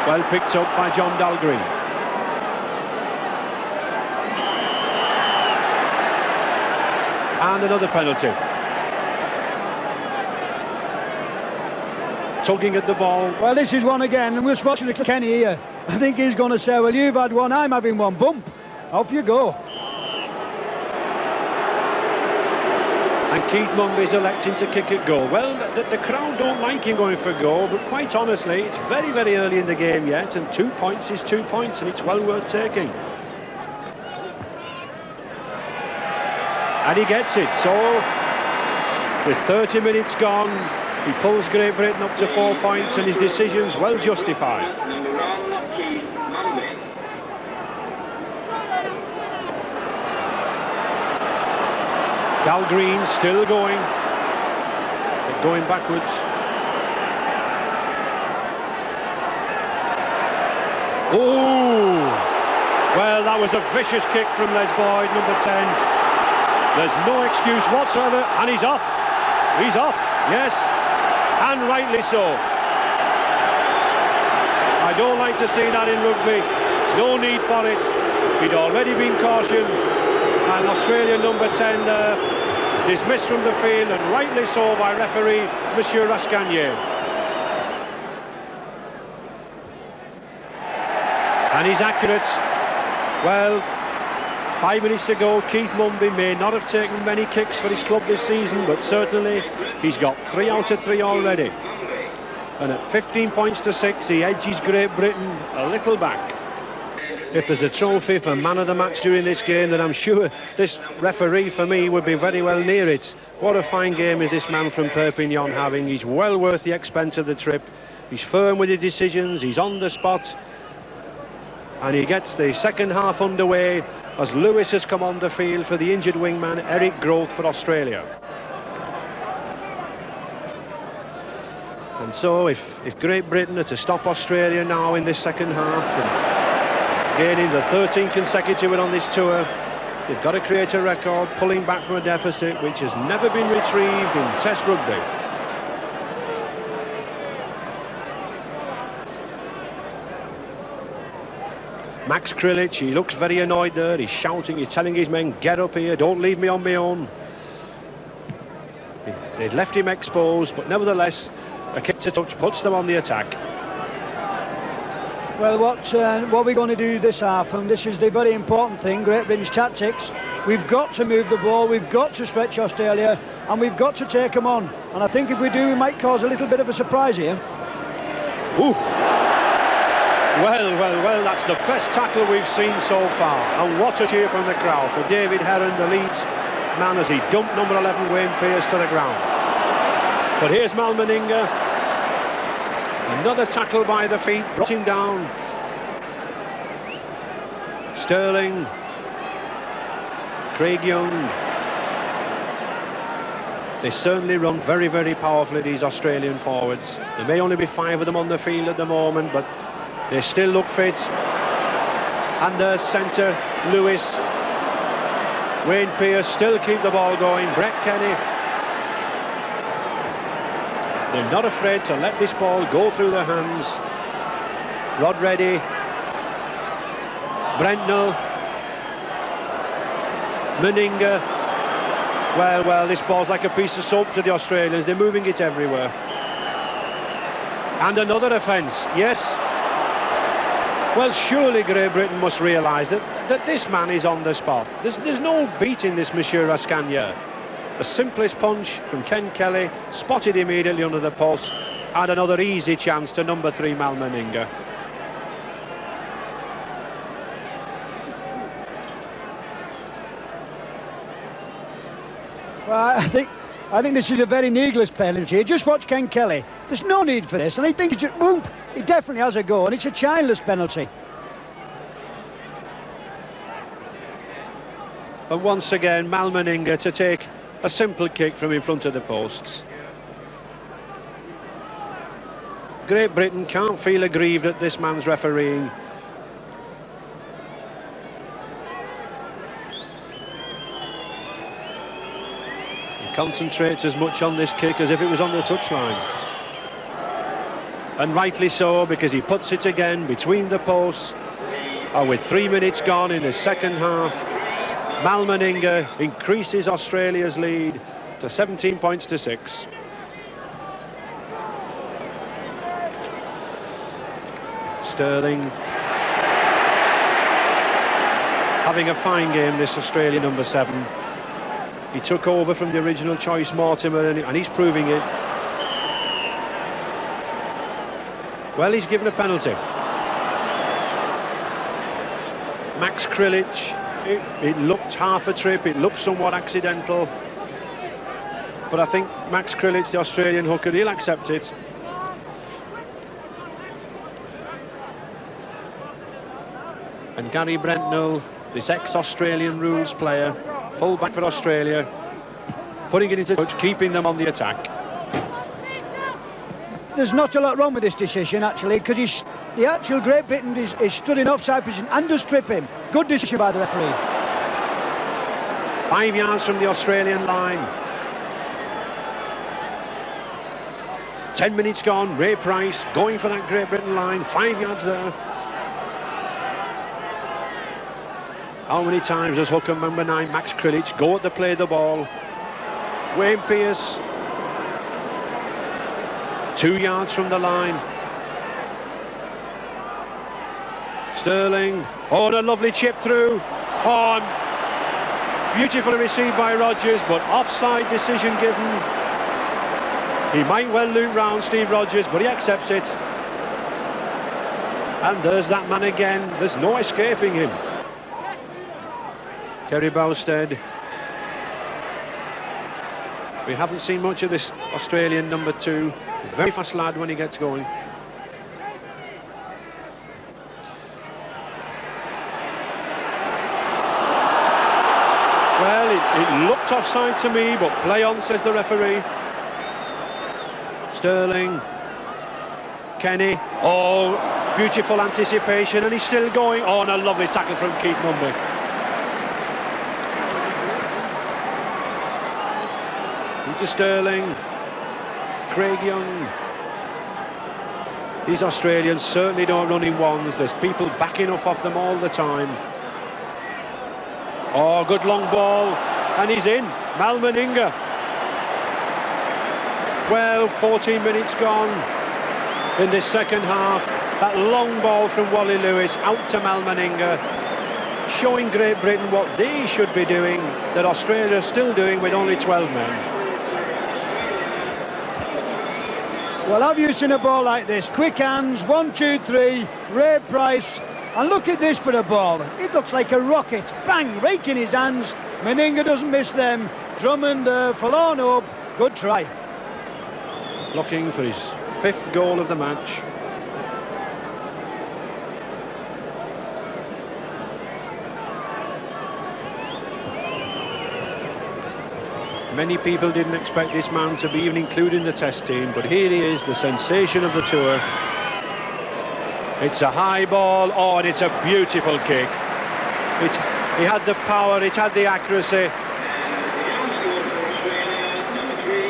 S2: Well picked up by John Dalgreen. And another penalty. Tugging at the ball.
S3: Well, this is one again, and we're just watching Kenny here. I think he's going to say, well, you've had one, I'm having one. Bump. Off you go.
S2: And Keith Mumby's electing to kick it goal. Well, the crowd don't like him going for goal, but quite honestly, it's very, very early in the game yet, and 2 points is 2 points, and it's well worth taking. And he gets it, so with 30 minutes gone, he pulls Great Britain up to 4 points, and his decision's well justified.
S4: Number 1, Keith Mumby.
S2: Dalgreen still going, but going backwards. Oh! Well, that was a vicious kick from Les Boyd, number 10. There's no excuse whatsoever, and he's off. He's off, yes, and rightly so. I don't like to see that in rugby. No need for it. He'd already been cautioned, and Australia number 10 dismissed from the field, and rightly so by referee Monsieur Rascagnier. And he's accurate. Well, 5 minutes ago, Keith Mumby may not have taken many kicks for his club this season, but certainly he's got 3 out of 3 already. And at 15 points to 6, he edges Great Britain a little back. If there's a trophy for man of the match during this game, then I'm sure this referee, for me, would be very well near it. What a fine game is this man from Perpignan having. He's well worth the expense of the trip. He's firm with his decisions, he's on the spot. And he gets the second half underway as Lewis has come on the field for the injured wingman Eric Groth for Australia. And so if Great Britain are to stop Australia now in this second half, and gaining the 13th consecutive win on this tour, they've got to create a record, pulling back from a deficit which has never been retrieved in Test rugby. Max Krilic, he looks very annoyed there. He's shouting, he's telling his men, get up here, don't leave me on my own. They've left him exposed, but nevertheless, a kick to touch puts them on the attack.
S3: Well, what we're going to do this half, and this is the very important thing, Great Britain's tactics, we've got to move the ball, we've got to stretch Australia, and we've got to take them on. And I think if we do, we might cause a little bit of a surprise here.
S2: Ooh. Well, that's the best tackle we've seen so far. And what a cheer from the crowd for David Heron, the Leeds man, as he dumped number 11 Wayne Pearce to the ground. But here's Mal Meninga. Another tackle by the feet, brought him down. Sterling. Craig Young. They certainly run very, very powerfully, these Australian forwards. There may only be 5 of them on the field at the moment, but they still look fit. And there's centre Lewis. Wayne Pearce still keep the ball going. Brett Kenny. They're not afraid to let this ball go through their hands. Rod Reddy. Brentnell. Meninga. Well, this ball's like a piece of soap to the Australians. They're moving it everywhere. And another offence, yes. Well, surely Great Britain must realise that this man is on the spot. There's no beating this Monsieur Rascagnier. The simplest punch from Ken Kelly, spotted immediately under the post, and another easy chance to number 3 Mal Meninga.
S3: Well, I think this is a very needless penalty. Just watch Ken Kelly. There's no need for this, and I think it's just, boom, he definitely has a go, and it's a childless penalty.
S2: And once again, Mal Meninga to take a simple kick from in front of the posts. Great Britain can't feel aggrieved at this man's refereeing. He concentrates as much on this kick as if it was on the touchline. And rightly so, because he puts it again between the posts. With 3 minutes gone in the second half, Mal Meninga increases Australia's lead to 17 points to 6. Sterling having a fine game, this Australian number 7. He took over from the original choice, Mortimer, and he's proving it. Well, he's given a penalty. Max Krilic, it looked half a trip, it looked somewhat accidental. But I think Max Krilic, the Australian hooker, he'll accept it. And Gary Brentnell, this ex-Australian rules player, full-back for Australia, putting it into touch, keeping them on the attack.
S3: There's not a lot wrong with this decision, actually, because the actual Great Britain is stood in offside position and does trip him. Good decision by the referee.
S2: 5 yards from the Australian line. 10 minutes gone, Ray Price going for that Great Britain line, 5 yards there. How many times does hooker number 9, Max Krilic, go at the play of the ball? Wayne Pearce, 2 yards from the line. Sterling, oh, a lovely chip through. Oh, beautifully received by Rogers, but offside decision given. He might well loop round Steve Rogers, but he accepts it. And there's that man again. There's no escaping him. Kerry Bowstead. We haven't seen much of this Australian number 2. Very fast lad when he gets going. Well, it looked offside to me, but play on, says the referee. Sterling. Kenny. Oh, beautiful anticipation, and he's still going. Oh, and a lovely tackle from Keith Mumby. To Sterling, Craig Young. These Australians certainly don't run in ones. There's people backing off them all the time. Oh, good long ball, and he's in. Mal Meninga. Well, 14 minutes gone in this second half. That long ball from Wally Lewis out to Mal Meninga, showing Great Britain what they should be doing, that Australia is still doing with only 12 men.
S3: Well, have you seen a ball like this? Quick hands, 1, 2, 3, Ray Price, and look at this for a ball. It looks like a rocket, bang, right in his hands. Meninga doesn't miss them. Drummond, forlorn hope, good try.
S2: Looking for his 5th goal of the match. Many people didn't expect this man to be even included in the test team, but here he is, the sensation of the tour. It's a high ball, oh, and it's a beautiful kick. He had the power, it had the accuracy.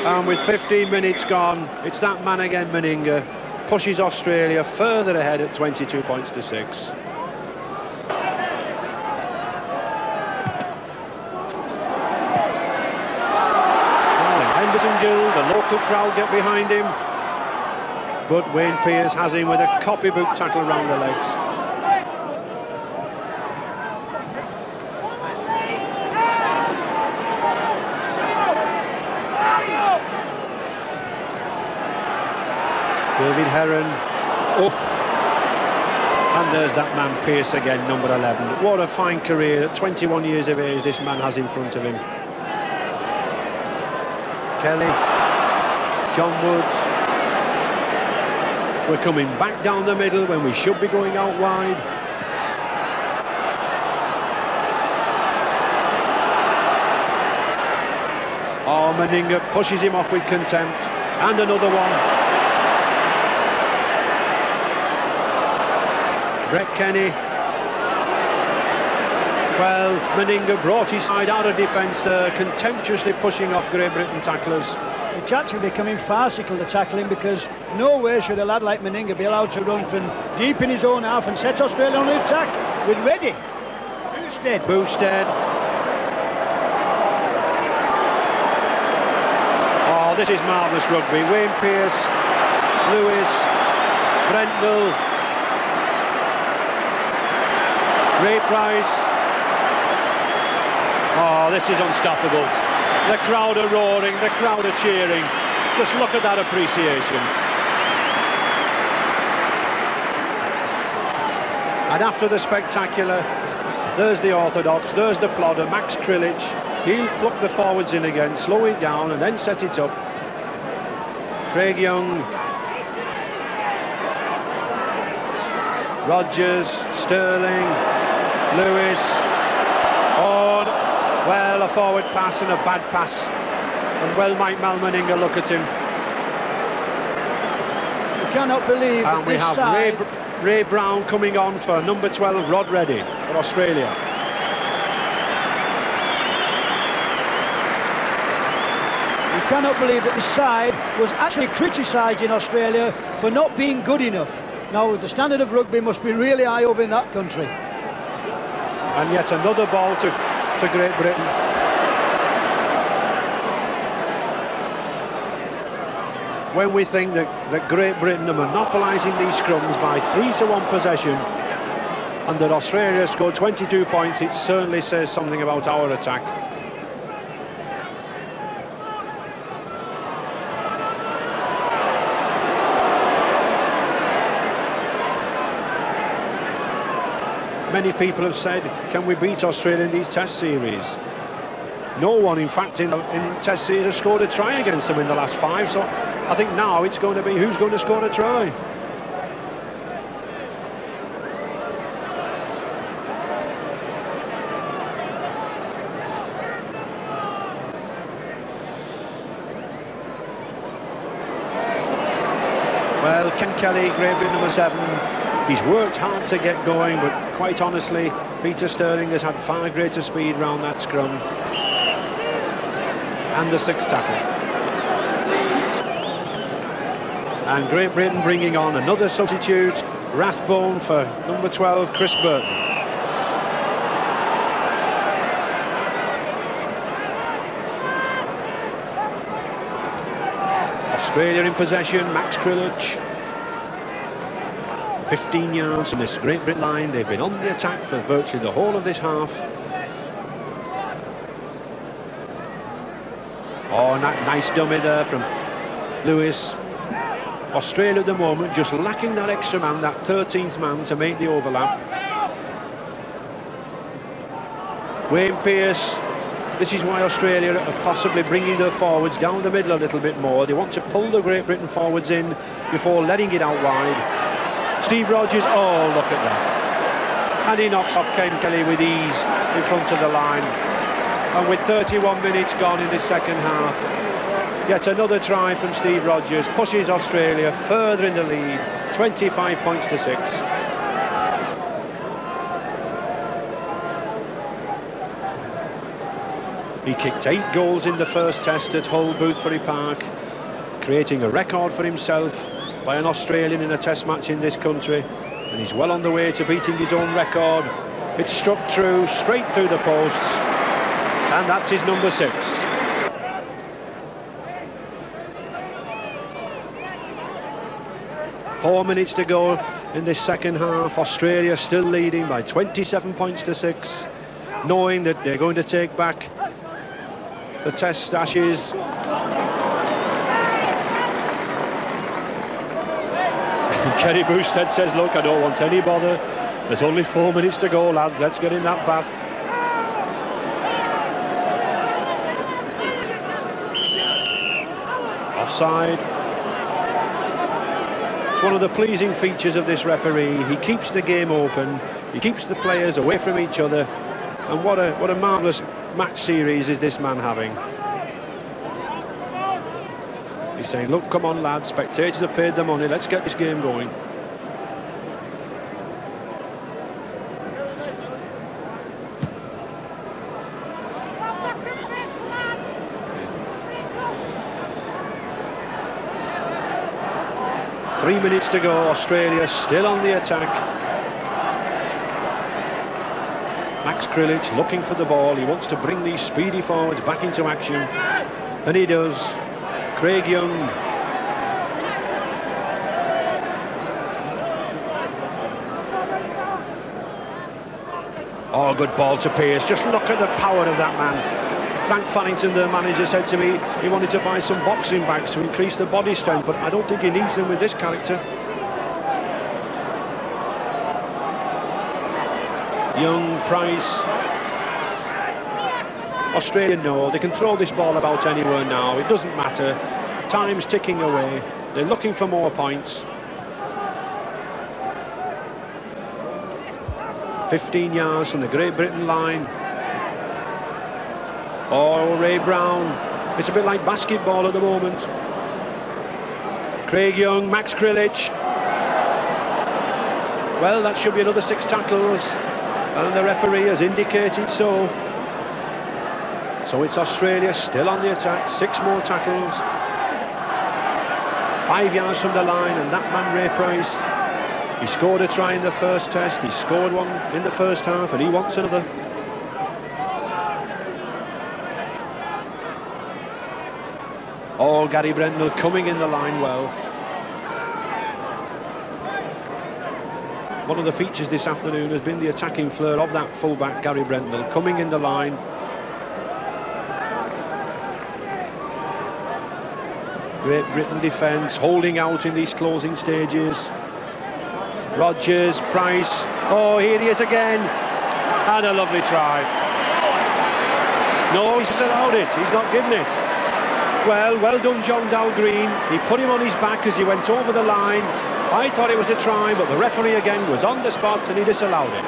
S2: And with 15 minutes gone, it's that man again, Meninga, pushes Australia further ahead at 22 points to 6. Gill, the local crowd get behind him, but Wayne Pearce has him with a copybook tackle around the legs. David Heron, oh, and there's that man Pearce again, number 11. What a fine career at 21 years of age this man has in front of him. Kelly, John Woods. We're coming back down the middle when we should be going out wide. Oh, Meninga pushes him off with contempt. And another one. Brett Kenny. Well, Meninga brought his side out of defence there, contemptuously pushing off Great Britain tacklers.
S3: It's actually becoming farcical to tackle him, because no way should a lad like Meninga be allowed to run from deep in his own half and set Australia on the attack with Reddy. Boosted. Oh, this is marvellous rugby. Wayne Pearce, Lewis, Brendel, Ray Price. Oh, this is unstoppable. The crowd are roaring, the crowd are cheering. Just look at that appreciation. And after the spectacular, there's the orthodox, there's the plodder, Max Krilich. He'll pluck the forwards in again, slow it down and then set it up. Craig Young, Rogers, Sterling, Lewis. Oh, well, a forward pass and a bad pass. And well might Mal Meninga look at him. You cannot believe that
S2: and we
S3: this
S2: have
S3: side...
S2: Ray Brown coming on for number 12, Rod Reddy, for Australia.
S3: You cannot believe that this side was actually criticised in Australia for not being good enough. Now, the standard of rugby must be really high over in that country.
S2: And yet another ball to Great Britain. When we think that Great Britain are monopolising these scrums by 3-1 possession and that Australia scored 22 points, it certainly says something about our attack. Many people have said, can we beat Australia in these test series? No one, in fact, in test series has scored a try against them in the last 5, so I think now it's going to be who's going to score a try. Well, Ken Kelly, Great Britain number 7, he's worked hard to get going, but quite honestly, Peter Sterling has had far greater speed round that scrum. And the 6th tackle. And Great Britain bringing on another substitute, Rathbone, for number 12, Chris Burton. Australia in possession, Max Krilich. 15 yards from this Great Britain line. They've been on the attack for virtually the whole of this half. Oh, nice dummy there from Lewis. Australia at the moment just lacking that extra man, that 13th man to make the overlap. Wayne Pearce. This is why Australia are possibly bringing their forwards down the middle a little bit more. They want to pull the Great Britain forwards in before letting it out wide. Steve Rogers, oh, look at that. And he knocks off Ken Kelly with ease in front of the line. And with 31 minutes gone in the second half, yet another try from Steve Rogers pushes Australia further in the lead, 25 points to 6. He kicked 8 goals in the first test at Hull, Boothbury Park, creating a record for himself by an Australian in a test match in this country, and he's well on the way to beating his own record. It struck true, straight through the posts, and that's his number 6. Four minutes to go in this second half. Australia still leading by 27 points to 6, knowing that they're going to take back the test ashes. Kerry Boosted says, look, I don't want any bother. There's only 4 minutes to go, lads. Let's get in that bath. Offside. It's one of the pleasing features of this referee. He keeps the game open. He keeps the players away from each other. And what a marvellous match series is this man having. He's saying, look, come on, lads. Spectators have paid the money. Let's get this game going. 3 minutes to go. Australia still on the attack. Max Krilic looking for the ball. He wants to bring these speedy forwards back into action, and he does. Craig Young. Oh, good ball to Pearce. Just look at the power of that man. Frank Farrington, the manager, said to me he wanted to buy some boxing bags to increase the body strength, but I don't think he needs them with this character. Young, Price. Australia know they can throw this ball about anywhere now. It doesn't matter. Time's ticking away. They're looking for more points. 15 yards from the Great Britain line. Oh, Ray Brown. It's a bit like basketball at the moment. Craig Young, Max Krilic. Well, that should be another 6 tackles, and the referee has indicated so. So it's Australia still on the attack. 6 more tackles. 5 yards from the line, and that man, Ray Price, he scored a try in the first test. He scored one in the first half, and he wants another. Oh, Gary Brendel coming in the line well. One of the features this afternoon has been the attacking flair of that fullback, Gary Brendel, coming in the line. Great Britain defence, holding out in these closing stages. Rodgers, Price. Oh, here he is again. And a lovely try. No, he's allowed it. He's not given it. Well done, John Dalgreen. He put him on his back as he went over the line. I thought it was a try, but the referee again was on the spot and he disallowed it.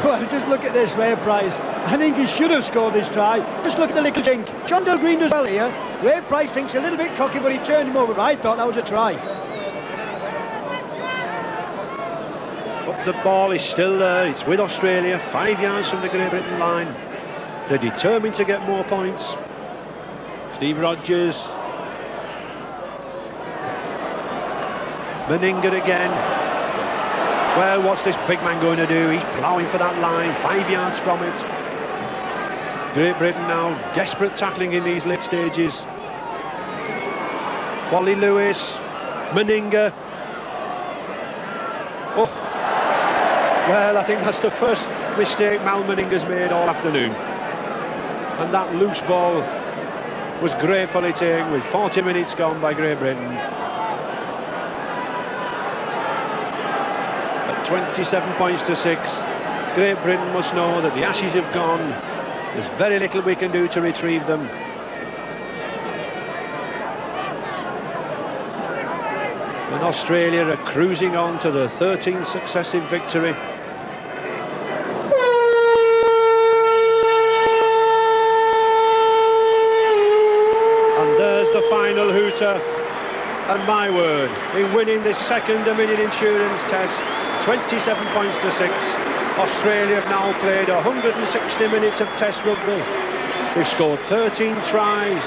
S3: Well, just look at this, Ray Price. I think he should have scored this try. Just look at the little chink. John Dalgreen does well here. Ray Price thinks a little bit cocky, but he turned him over. But I thought that was a try.
S2: But the ball is still there. It's with Australia, 5 yards from the Great Britain line. They're determined to get more points. Steve Rodgers. Meninga again. Well, what's this big man going to do? He's ploughing for that line, 5 yards from it. Great Britain now desperate tackling in these late stages. Wally Lewis, Meninga. Oh, well, I think that's the first mistake Mal Meninga's made all afternoon. And that loose ball was gratefully taken with 40 minutes gone by Great Britain. 27 points to 6. Great Britain must know that the Ashes have gone. There's very little we can do to retrieve them. And Australia are cruising on to the 13th successive victory. And there's the final hooter. And my word, in winning this second Dominion Insurance Test, 27 points to 6. Australia have now played 160 minutes of Test rugby. They've scored 13 tries,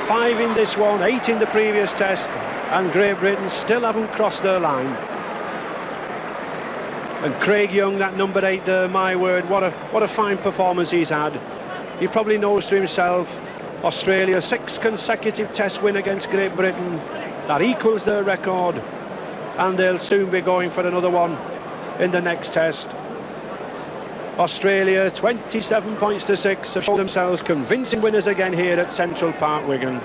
S2: 5 in this one, 8 in the previous Test, and Great Britain still haven't crossed their line. And Craig Young, that number 8 there, my word, what a fine performance he's had. He probably knows to himself, Australia's 6th consecutive Test win against Great Britain, that equals their record. And they'll soon be going for another one in the next Test. Australia, 27 points to 6, have shown themselves convincing winners again here at Central Park, Wigan.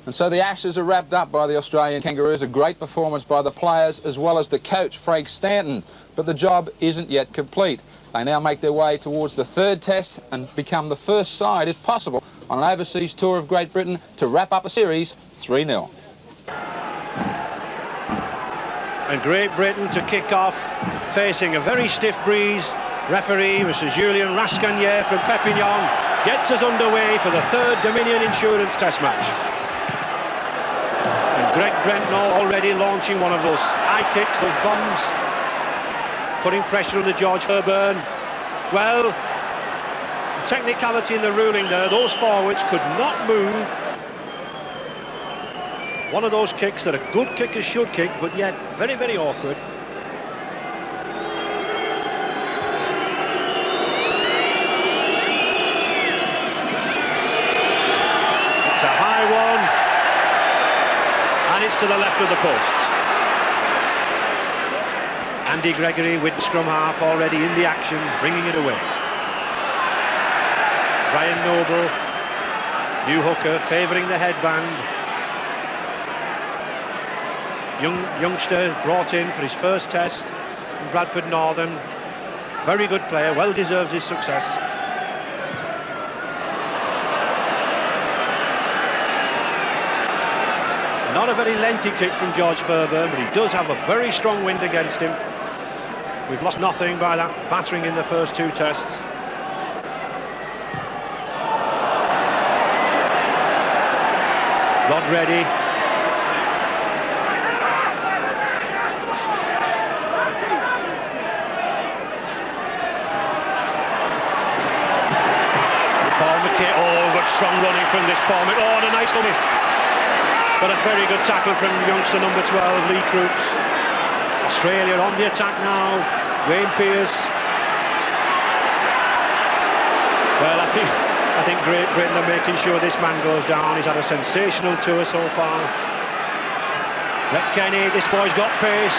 S1: And so the Ashes are wrapped up by the Australian Kangaroos. A great performance by the players as well as the coach, Frank Stanton. But the job isn't yet complete. They now make their way towards the 3rd Test and become the first side, if possible, on an overseas tour of Great Britain to wrap up a series 3-0.
S2: And Great Britain to kick off, facing a very stiff breeze. Referee, Mr. Julien Rascagnier from Perpignan, gets us underway for the 3rd Dominion Insurance Test match. And Greg Brentnall already launching one of those high kicks, those bombs, putting pressure on the George Fairbairn. Well, The technicality in the ruling there, those forwards could not move. One of those kicks that a good kicker should kick, but yet very, very awkward. It's a high one, and it's to the left of the post. Andy Gregory with scrum half already in the action, bringing it away. Brian Noble, new hooker, favouring the headband. Youngster brought in for his first test in Bradford Northern. Very good player, well deserves his success. Not a very lengthy kick from George Fairbairn, but he does have a very strong wind against him. We've lost nothing by that battering in the first two tests. Rod ready. Paul McKay, oh, good strong running from this Paul McKay. Oh, and a nice dummy. But a very good tackle from youngster number 12, Lee Crooks. Australia on the attack now. Wayne Pearce. Well, I think Great Britain are making sure this man goes down. He's had a sensational tour so far. Brett Kenny, this boy's got pace.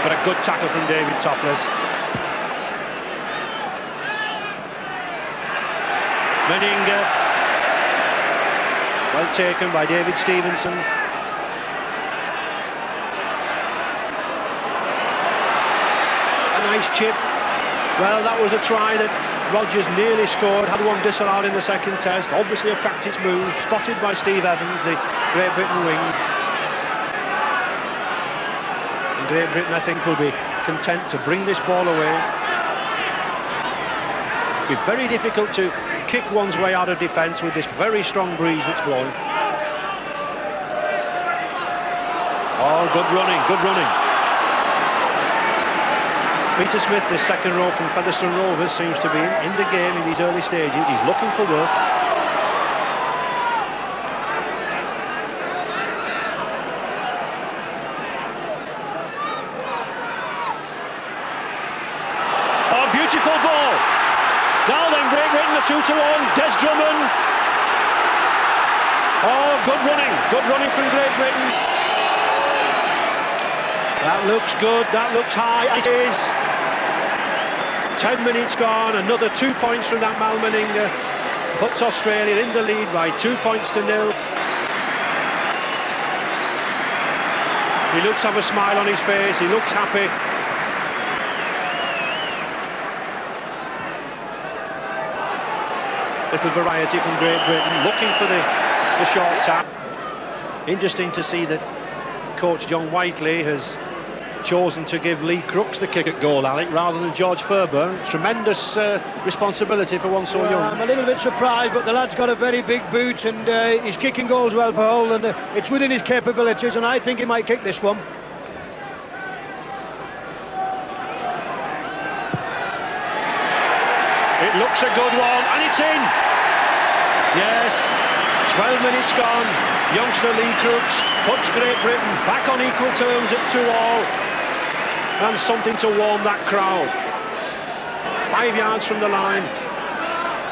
S2: But a good tackle from David Topless. Meninga. Well taken by David Stevenson. A nice chip. Well, that was a try that Rogers nearly scored, had one disallowed in the second test. Obviously a practice move, spotted by Steve Evans, the Great Britain wing. And Great Britain, I think, will be content to bring this ball away. It'll be very difficult to kick one's way out of defence with this very strong breeze that's blowing. Oh, good running, good running. Peter Smith, the second row from Featherstone Rovers, seems to be in the game in these early stages. He's looking for work. Oh, beautiful ball. Now then, Great Britain, a 2-1. Des Drummond. Oh, good running from Great Britain. That looks good, that looks high. It is. 10 minutes gone, another 2 points from that Mal Meninga. Puts Australia in the lead by 2 points to 0. He looks to have a smile on his face, he looks happy. Little variety from Great Britain, looking for the short tap. Interesting to see that coach John Whiteley has chosen to give Lee Crooks the kick at goal, Alec, rather than George Fairbairn. Tremendous responsibility for one so young.
S3: I'm a little bit surprised, but the lad's got a very big boot and he's kicking goals well for Hull, and it's within his capabilities, and I think he might kick this one.
S2: It looks a good one, and it's in! Yes, 12 minutes gone. Youngster Lee Crooks puts Great Britain back on equal terms at 2-all, and something to warm that crowd. 5 yards from the line.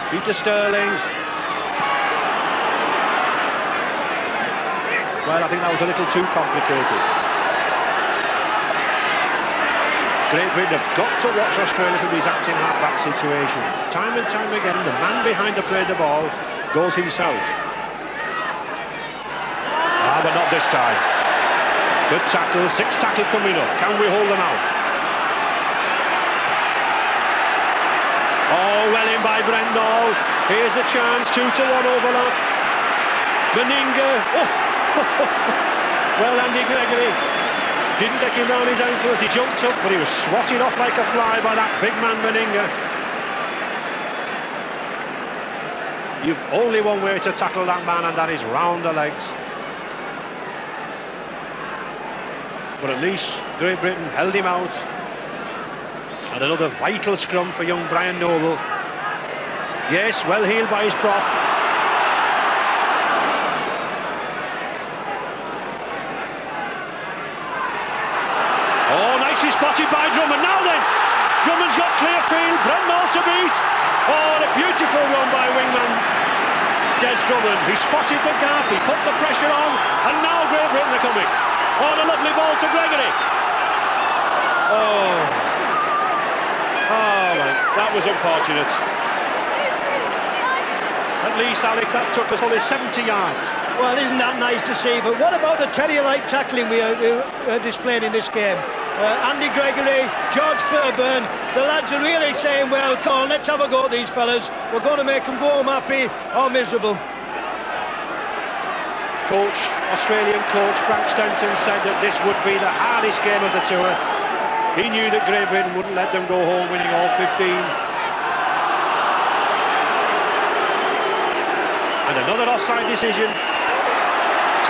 S2: Peter Sterling. Well, I think that was a little too complicated. Great Britain have got to watch Australia for these acting half-back situations. Time and time again, the man behind the play of the ball goes himself. But not this time. Good tackle, 6 tackle coming up. Can we hold them out? Oh, well in by Brendall. Here's a chance, 2-1 overlap. Meninga. Oh. Well, Andy Gregory didn't take him round his ankles. He jumped up, but he was swatted off like a fly by that big man Meninga. You've only one way to tackle that man, and that is round the legs. But at least Great Britain held him out. And another vital scrum for young Brian Noble. Yes, well healed by his prop. Oh, nicely spotted by Drummond. Now then, Drummond's got clear field. Brentnall to beat. Oh, a beautiful run by wingman Des Drummond. He spotted the gap, he put the pressure on, and now Great Britain are coming. Oh, a lovely ball to Gregory. Oh, well, that was unfortunate. At least, Alec, that took us only 70 yards.
S3: Well, isn't that nice to see? But what about the terrier-like tackling we are displaying in this game? Andy Gregory, George Fairburn, the lads are really saying, well, come on, let's have a go at these fellas. We're going to make them go home happy or miserable.
S2: Australian coach Frank Stenton said that this would be the hardest game of the tour. He knew that Great Britain wouldn't let them go home winning all 15. And another offside decision,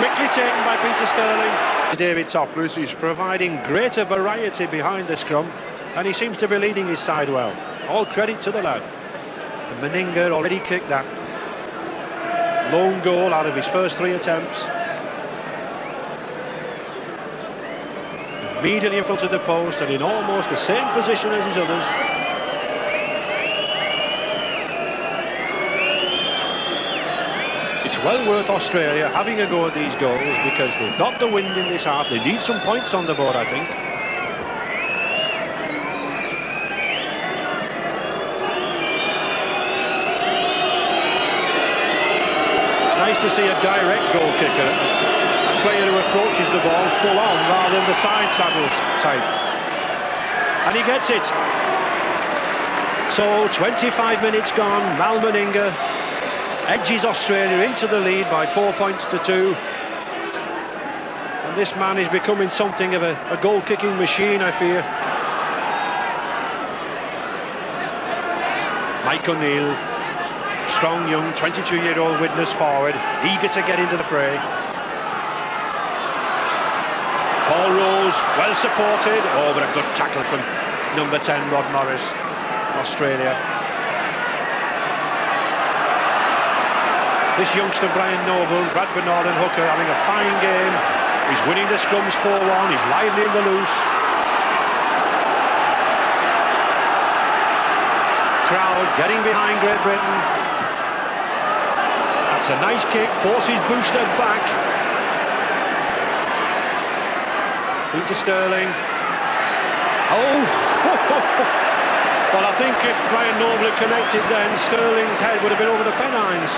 S2: quickly taken by Peter Sterling. David Topless is providing greater variety behind the scrum, and he seems to be leading his side well. All credit to the lad. And Meninga already kicked that lone goal out of his first 3 attempts. Immediately in front of the post and in almost the same position as his others. It's well worth Australia having a go at these goals because they've got the wind in this half. They need some points on the board, I think. It's nice to see a direct goal kicker, a player who approaches the ball full on rather than the side saddles type. And he gets it. So 25 minutes gone, Mal Meninga edges Australia into the lead by 4 points to 2. And this man is becoming something of a goal-kicking machine, I fear. Mike O'Neill, strong young 22-year-old witness forward, eager to get into the fray. Paul Rose, well supported. Oh, but a good tackle from number 10, Rod Morris, Australia. This youngster, Brian Noble, Bradford Northern hooker, having a fine game. He's winning the scrums 4-1, he's lively in the loose. Crowd getting behind Great Britain. That's a nice kick, forces Booster back. Peter Sterling. Oh! Well, I think if Brian Noble had connected then, Sterling's head would have been over the pennines.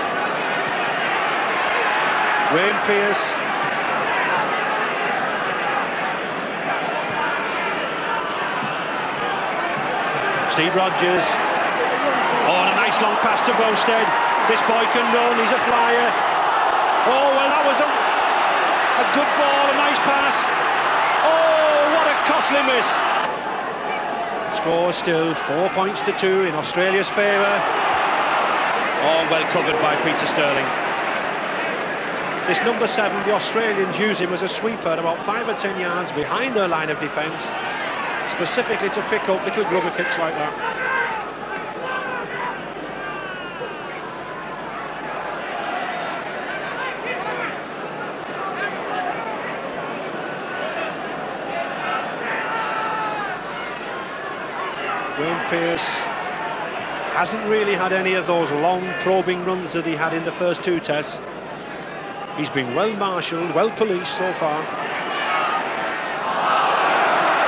S2: Wayne Pearce. Steve Rogers. Oh, and a nice long pass to Bowstead. This boy can run, he's a flyer. Oh, well, that was a good ball, a nice pass. Oh, what a costly miss. Score still 4 points to 2 in Australia's favour. Oh, well covered by Peter Sterling. This number 7, the Australians use him as a sweeper about 5 or 10 yards behind their line of defence, specifically to pick up little grubber kicks like that. Wayne Pearce hasn't really had any of those long probing runs that he had in the first 2 tests. He's been well marshalled, well policed so far.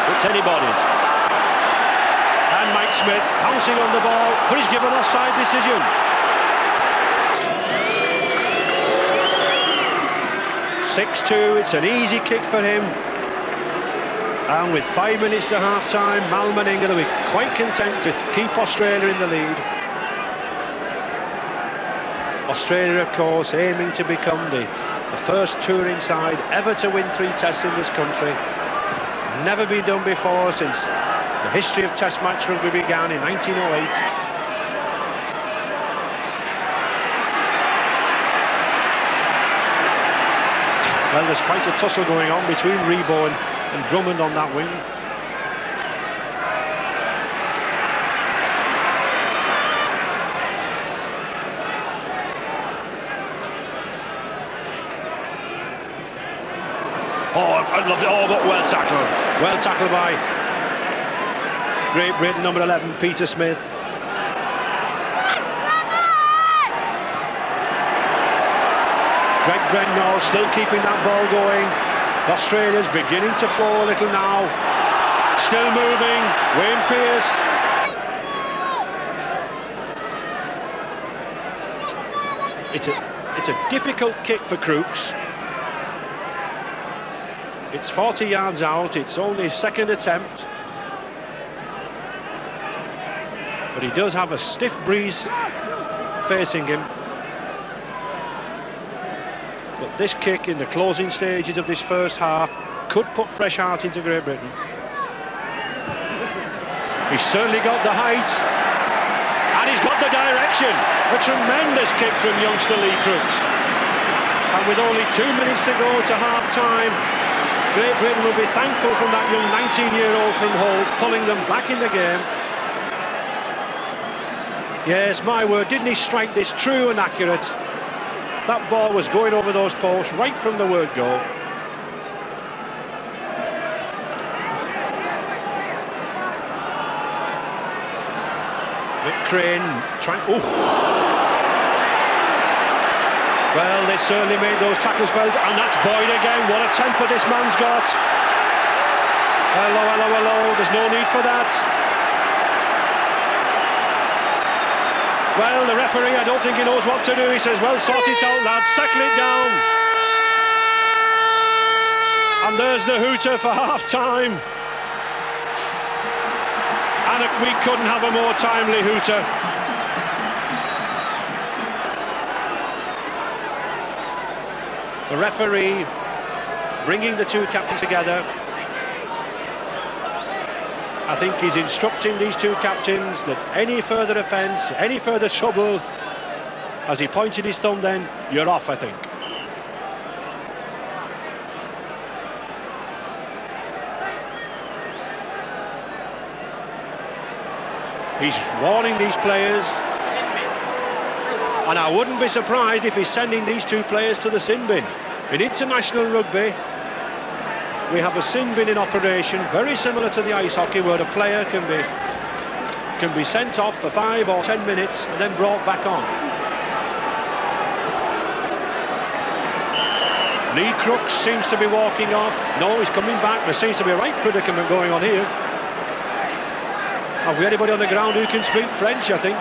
S2: It's anybody's. And Mike Smith pouncing on the ball, but he's given offside decision. (6-2), it's an easy kick for him. And with 5 minutes to half-time, Mal Meninga will be quite content to keep Australia in the lead. Australia, of course, aiming to become the first touring side ever to win 3 tests in this country. Never been done before since the history of Test match rugby began in 1908. Well, there's quite a tussle going on between Rebo and Drummond on that wing. Oh, I love it. Oh, but well tackled. Well tackled by Great Britain, number 11, Peter Smith. Greg Brendall still keeping that ball going. Australia's beginning to flow a little now. Still moving. Wayne Pearce. It's a difficult kick for Crooks. It's 40 yards out. It's only his second attempt. But he does have a stiff breeze facing him. But this kick in the closing stages of this first half could put fresh heart into Great Britain. He's certainly got the height. And he's got the direction. A tremendous kick from youngster Lee Crooks. And with only 2 minutes to go to half-time, Great Britain will be thankful from that young 19-year-old from Hull, pulling them back in the game. Yes, my word, didn't he strike this true and accurate? That ball was going over those posts right from the word go. Crane trying. Ooh. Well, they certainly made those tackles, fellas, and that's Boyd again. What a temper this man's got. Hello, hello, hello. There's no need for that. Well, the referee, I don't think he knows what to do. He says, well, sort it out, lads. Settle it down. And there's the hooter for half-time. And we couldn't have a more timely hooter. The referee bringing the two captains together. I think he's instructing these two captains that any further offence, any further trouble, as he pointed his thumb then, you're off, I think. He's warning these players, and I wouldn't be surprised if he's sending these two players to the sin bin. In international rugby, we have a sin bin in operation, very similar to the ice hockey, where a player can be sent off for 5 or 10 minutes and then brought back on. Lee Crooks seems to be walking off. No, he's coming back. There seems to be a right predicament going on here. Have we anybody on the ground who can speak French, I think?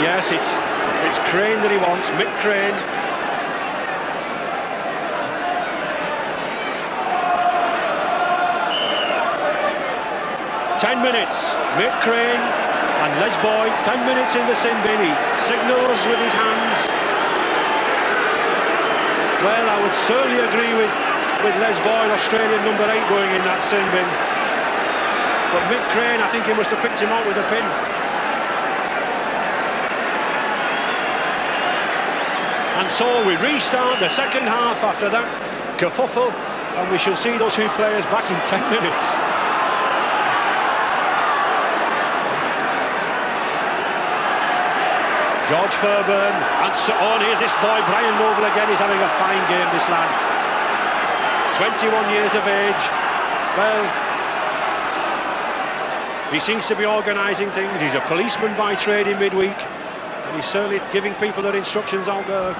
S2: Yes, it's Crane that he wants, Mick Crane. Ten minutes, Mick Crane and Les Boyd, 10 minutes in the sin bin. He signals with his hands. Well, I would certainly agree with Les Boyd, Australian number 8, going in that sin bin. But Mick Crane, I think he must have picked him out with a pin. And so we restart the second half after that kerfuffle, and we shall see those two players back in 10 minutes. George Fairbairn, and so on. Here's this boy, Brian Noble again. He's having a fine game, this lad. 21 years of age. Well, he seems to be organising things. He's a policeman by trade in midweek, and he's certainly giving people their instructions out there.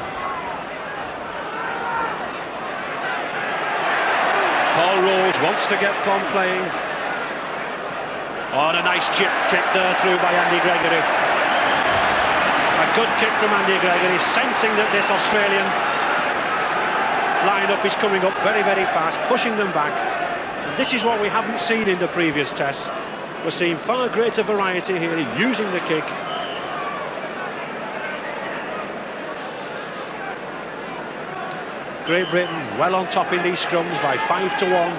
S2: Paul Rose wants to get Plum playing. Oh, and a nice chip kick there through by Andy Gregory. A good kick from Andy Gregory, sensing that this Australian line-up is coming up very, very fast, pushing them back. And this is what we haven't seen in the previous tests. We're seeing far greater variety here, using the kick. Great Britain well on top in these scrums by 5-1.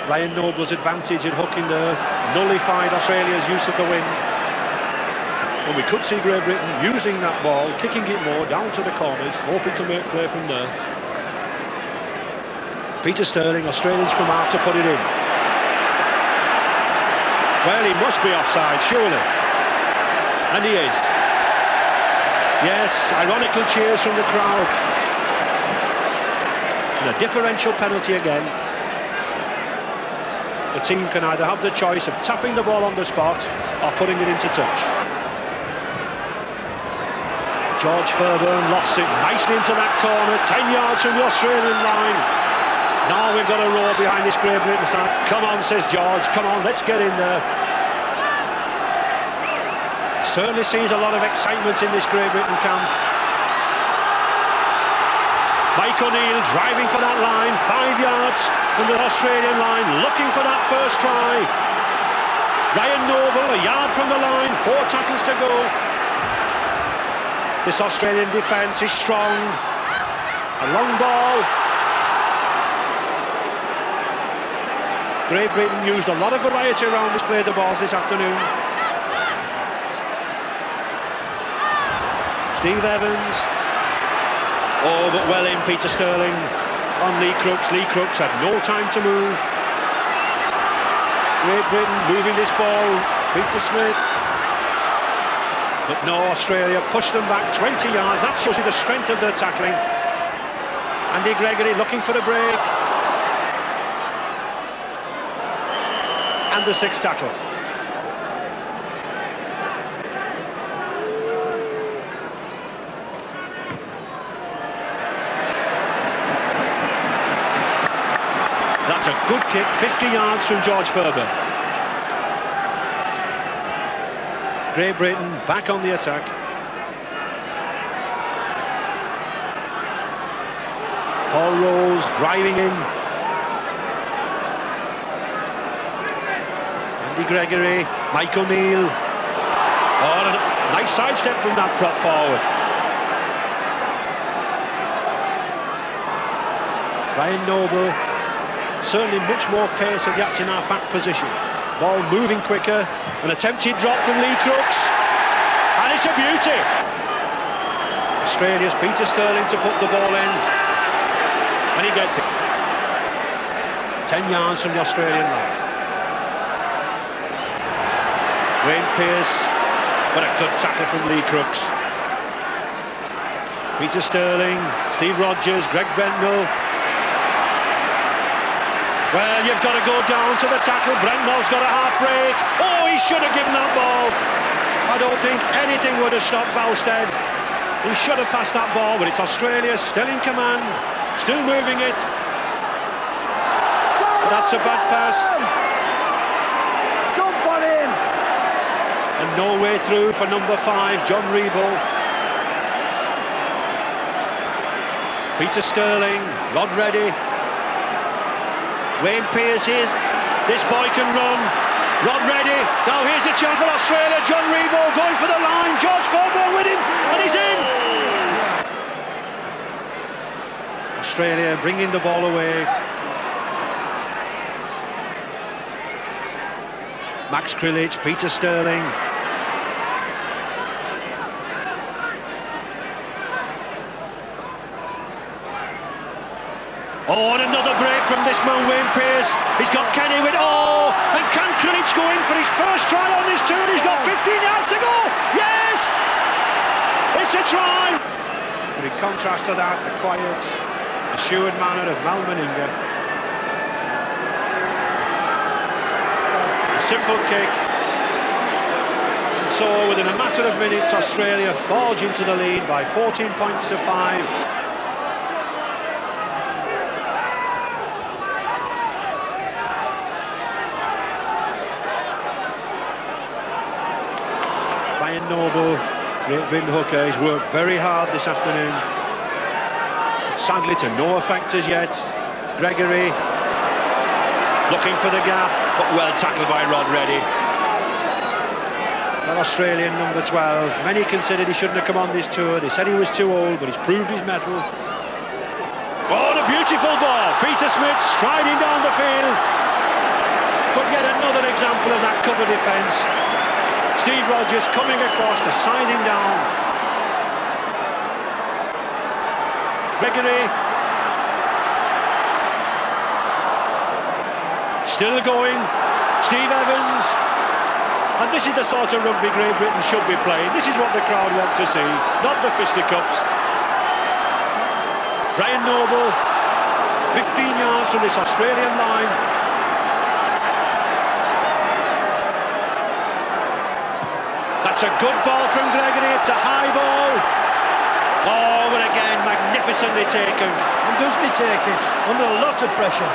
S2: Brian Noble's advantage in hooking there nullified Australia's use of the wind. And we could see Great Britain using that ball, kicking it more down to the corners, hoping to make play from there. Peter Sterling, Australians come out to put it in. Well, he must be offside, surely. And he is. Yes, ironical cheers from the crowd. And a differential penalty again. The team can either have the choice of tapping the ball on the spot or putting it into touch. George Fairbairn lofts it nicely into that corner, 10 yards from the Australian line. Now we've got a roar behind this Great Britain side. Come on, says George, come on, let's get in there. Certainly sees a lot of excitement in this Great Britain camp. Mike O'Neill driving for that line, 5 yards from the Australian line, looking for that first try. Ryan Noble, a yard from the line, 4 tackles to go. This Australian defence is strong. A long ball. Great Britain used a lot of variety around this play the balls this afternoon. Steve Evans. Oh, but well in, Peter Sterling on Lee Crooks. Lee Crooks had no time to move. Great Britain moving this ball. Peter Smith. But no, Australia pushed them back 20 yards. That shows you the strength of their tackling. Andy Gregory looking for a break. And the 6th tackle. That's a good kick, 50 yards from George Fairbairn. Great Britain back on the attack. Paul Rose driving in. Andy Gregory, Mike O'Neill. Oh, a nice sidestep from that prop forward. Ryan Noble, certainly much more pace at the acting half-back position. Ball moving quicker, an attempted drop from Lee Crooks, and it's a beauty. Australia's Peter Sterling to put the ball in, and he gets it. 10 yards from the Australian line. Wayne Pearce, but a good tackle from Lee Crooks. Peter Sterling, Steve Rogers, Greg Brentnell. Well, you've got to go down to the tackle. Brentnell's got a half break. Oh, he should have given that ball. I don't think anything would have stopped Bowstead. He should have passed that ball, but it's Australia still in command, still moving it. That's a bad pass.
S3: Jump on in.
S2: And no way through for number 5, John Rebo. Peter Sterling, Rod Reddy. Wayne Pearce is, this boy can run. Rod Reddy, now here's a chance for Australia. John Rebo going for the line. George Fairbairn with him, and he's in. Australia bringing the ball away. Max Krilich, Peter Sterling. Oh, and another break from this man, Wayne Pearce. He's got Kenny with, oh, and can Krilich go in for his first try on this tour? He's got 15 yards to go. Yes! It's a try. But in contrast to that, the quiet, assured manner of Mal Meninga. A simple kick. And so, within a matter of minutes, Australia forge into the lead by 14 points to 5. Ryan Noble, Great Britain hooker, he's worked very hard this afternoon. Sadly to no effect as yet. Gregory looking for the gap, but well tackled by Rod Reddy. That Australian number 12, many considered he shouldn't have come on this tour. They said he was too old, but he's proved his mettle. Oh, the beautiful ball. Peter Smith striding down the field. But yet another example of that cover defence. Steve Rogers coming across to side him down. Gregory still going. Steve Evans. And this is the sort of rugby Great Britain should be playing. This is what the crowd want to see, not the fisticuffs. Brian Noble, 15 yards from this Australian line. That's a good ball from Gregory, it's a high ball. Oh, but again, magnificently taken.
S3: And doesn't he take it? Under a lot of pressure.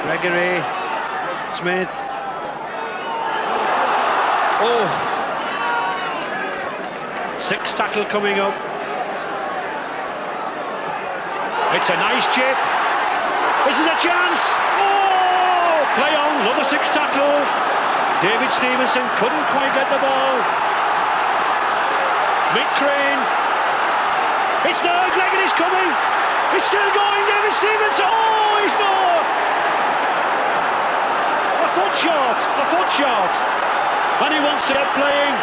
S2: Gregory, Smith. Oh, 6 tackle coming up. It's a nice chip. This is a chance. Oh, play on, another 6 tackles. David Stevenson couldn't quite get the ball. Mick Crane. It's there, Gregory's coming. It's still going, David Stevenson. Oh, he's no. A foot short. And he wants to get playing.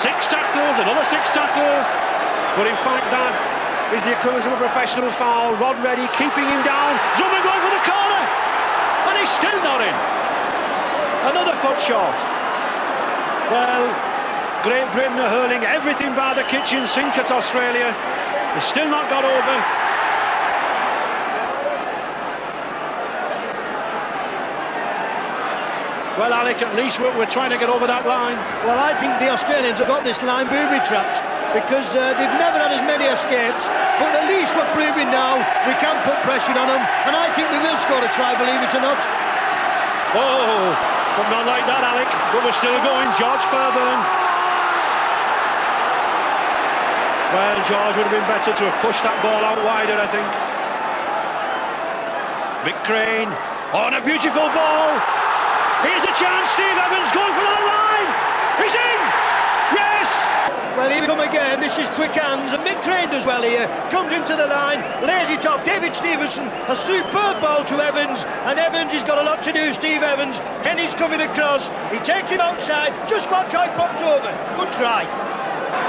S2: 6 tackles, another 6 tackles. But in fact, that is the occurrence of a professional foul. Rod Reddy keeping him down. Drummond going for the corner. And he's still not in. Another foot short. Well, Great Britain are hurling everything by the kitchen sink at Australia. They've still not got over. Well, Alec, at least we're trying to get over that line.
S3: Well, I think the Australians have got this line booby-trapped because they've never had as many escapes, but at least we're proving now we can put pressure on them, and I think we will score a try, believe it or not.
S2: Oh, but not like that, Alec. But we're still going. George Fairbairn. Well, George would have been better to have pushed that ball out wider, I think. Mick Crane. Oh, and a beautiful ball. Here's a chance, Steve Evans going for the line. He's in! Yes!
S3: Well, here we come again. This is quick hands, and Mick Crane does well here. Comes into the line, lays it off. David Stevenson, a superb ball to Evans, and Evans has got a lot to do, Steve Evans. Kenny's coming across. He takes it outside. Just watch how he pops over. Good try.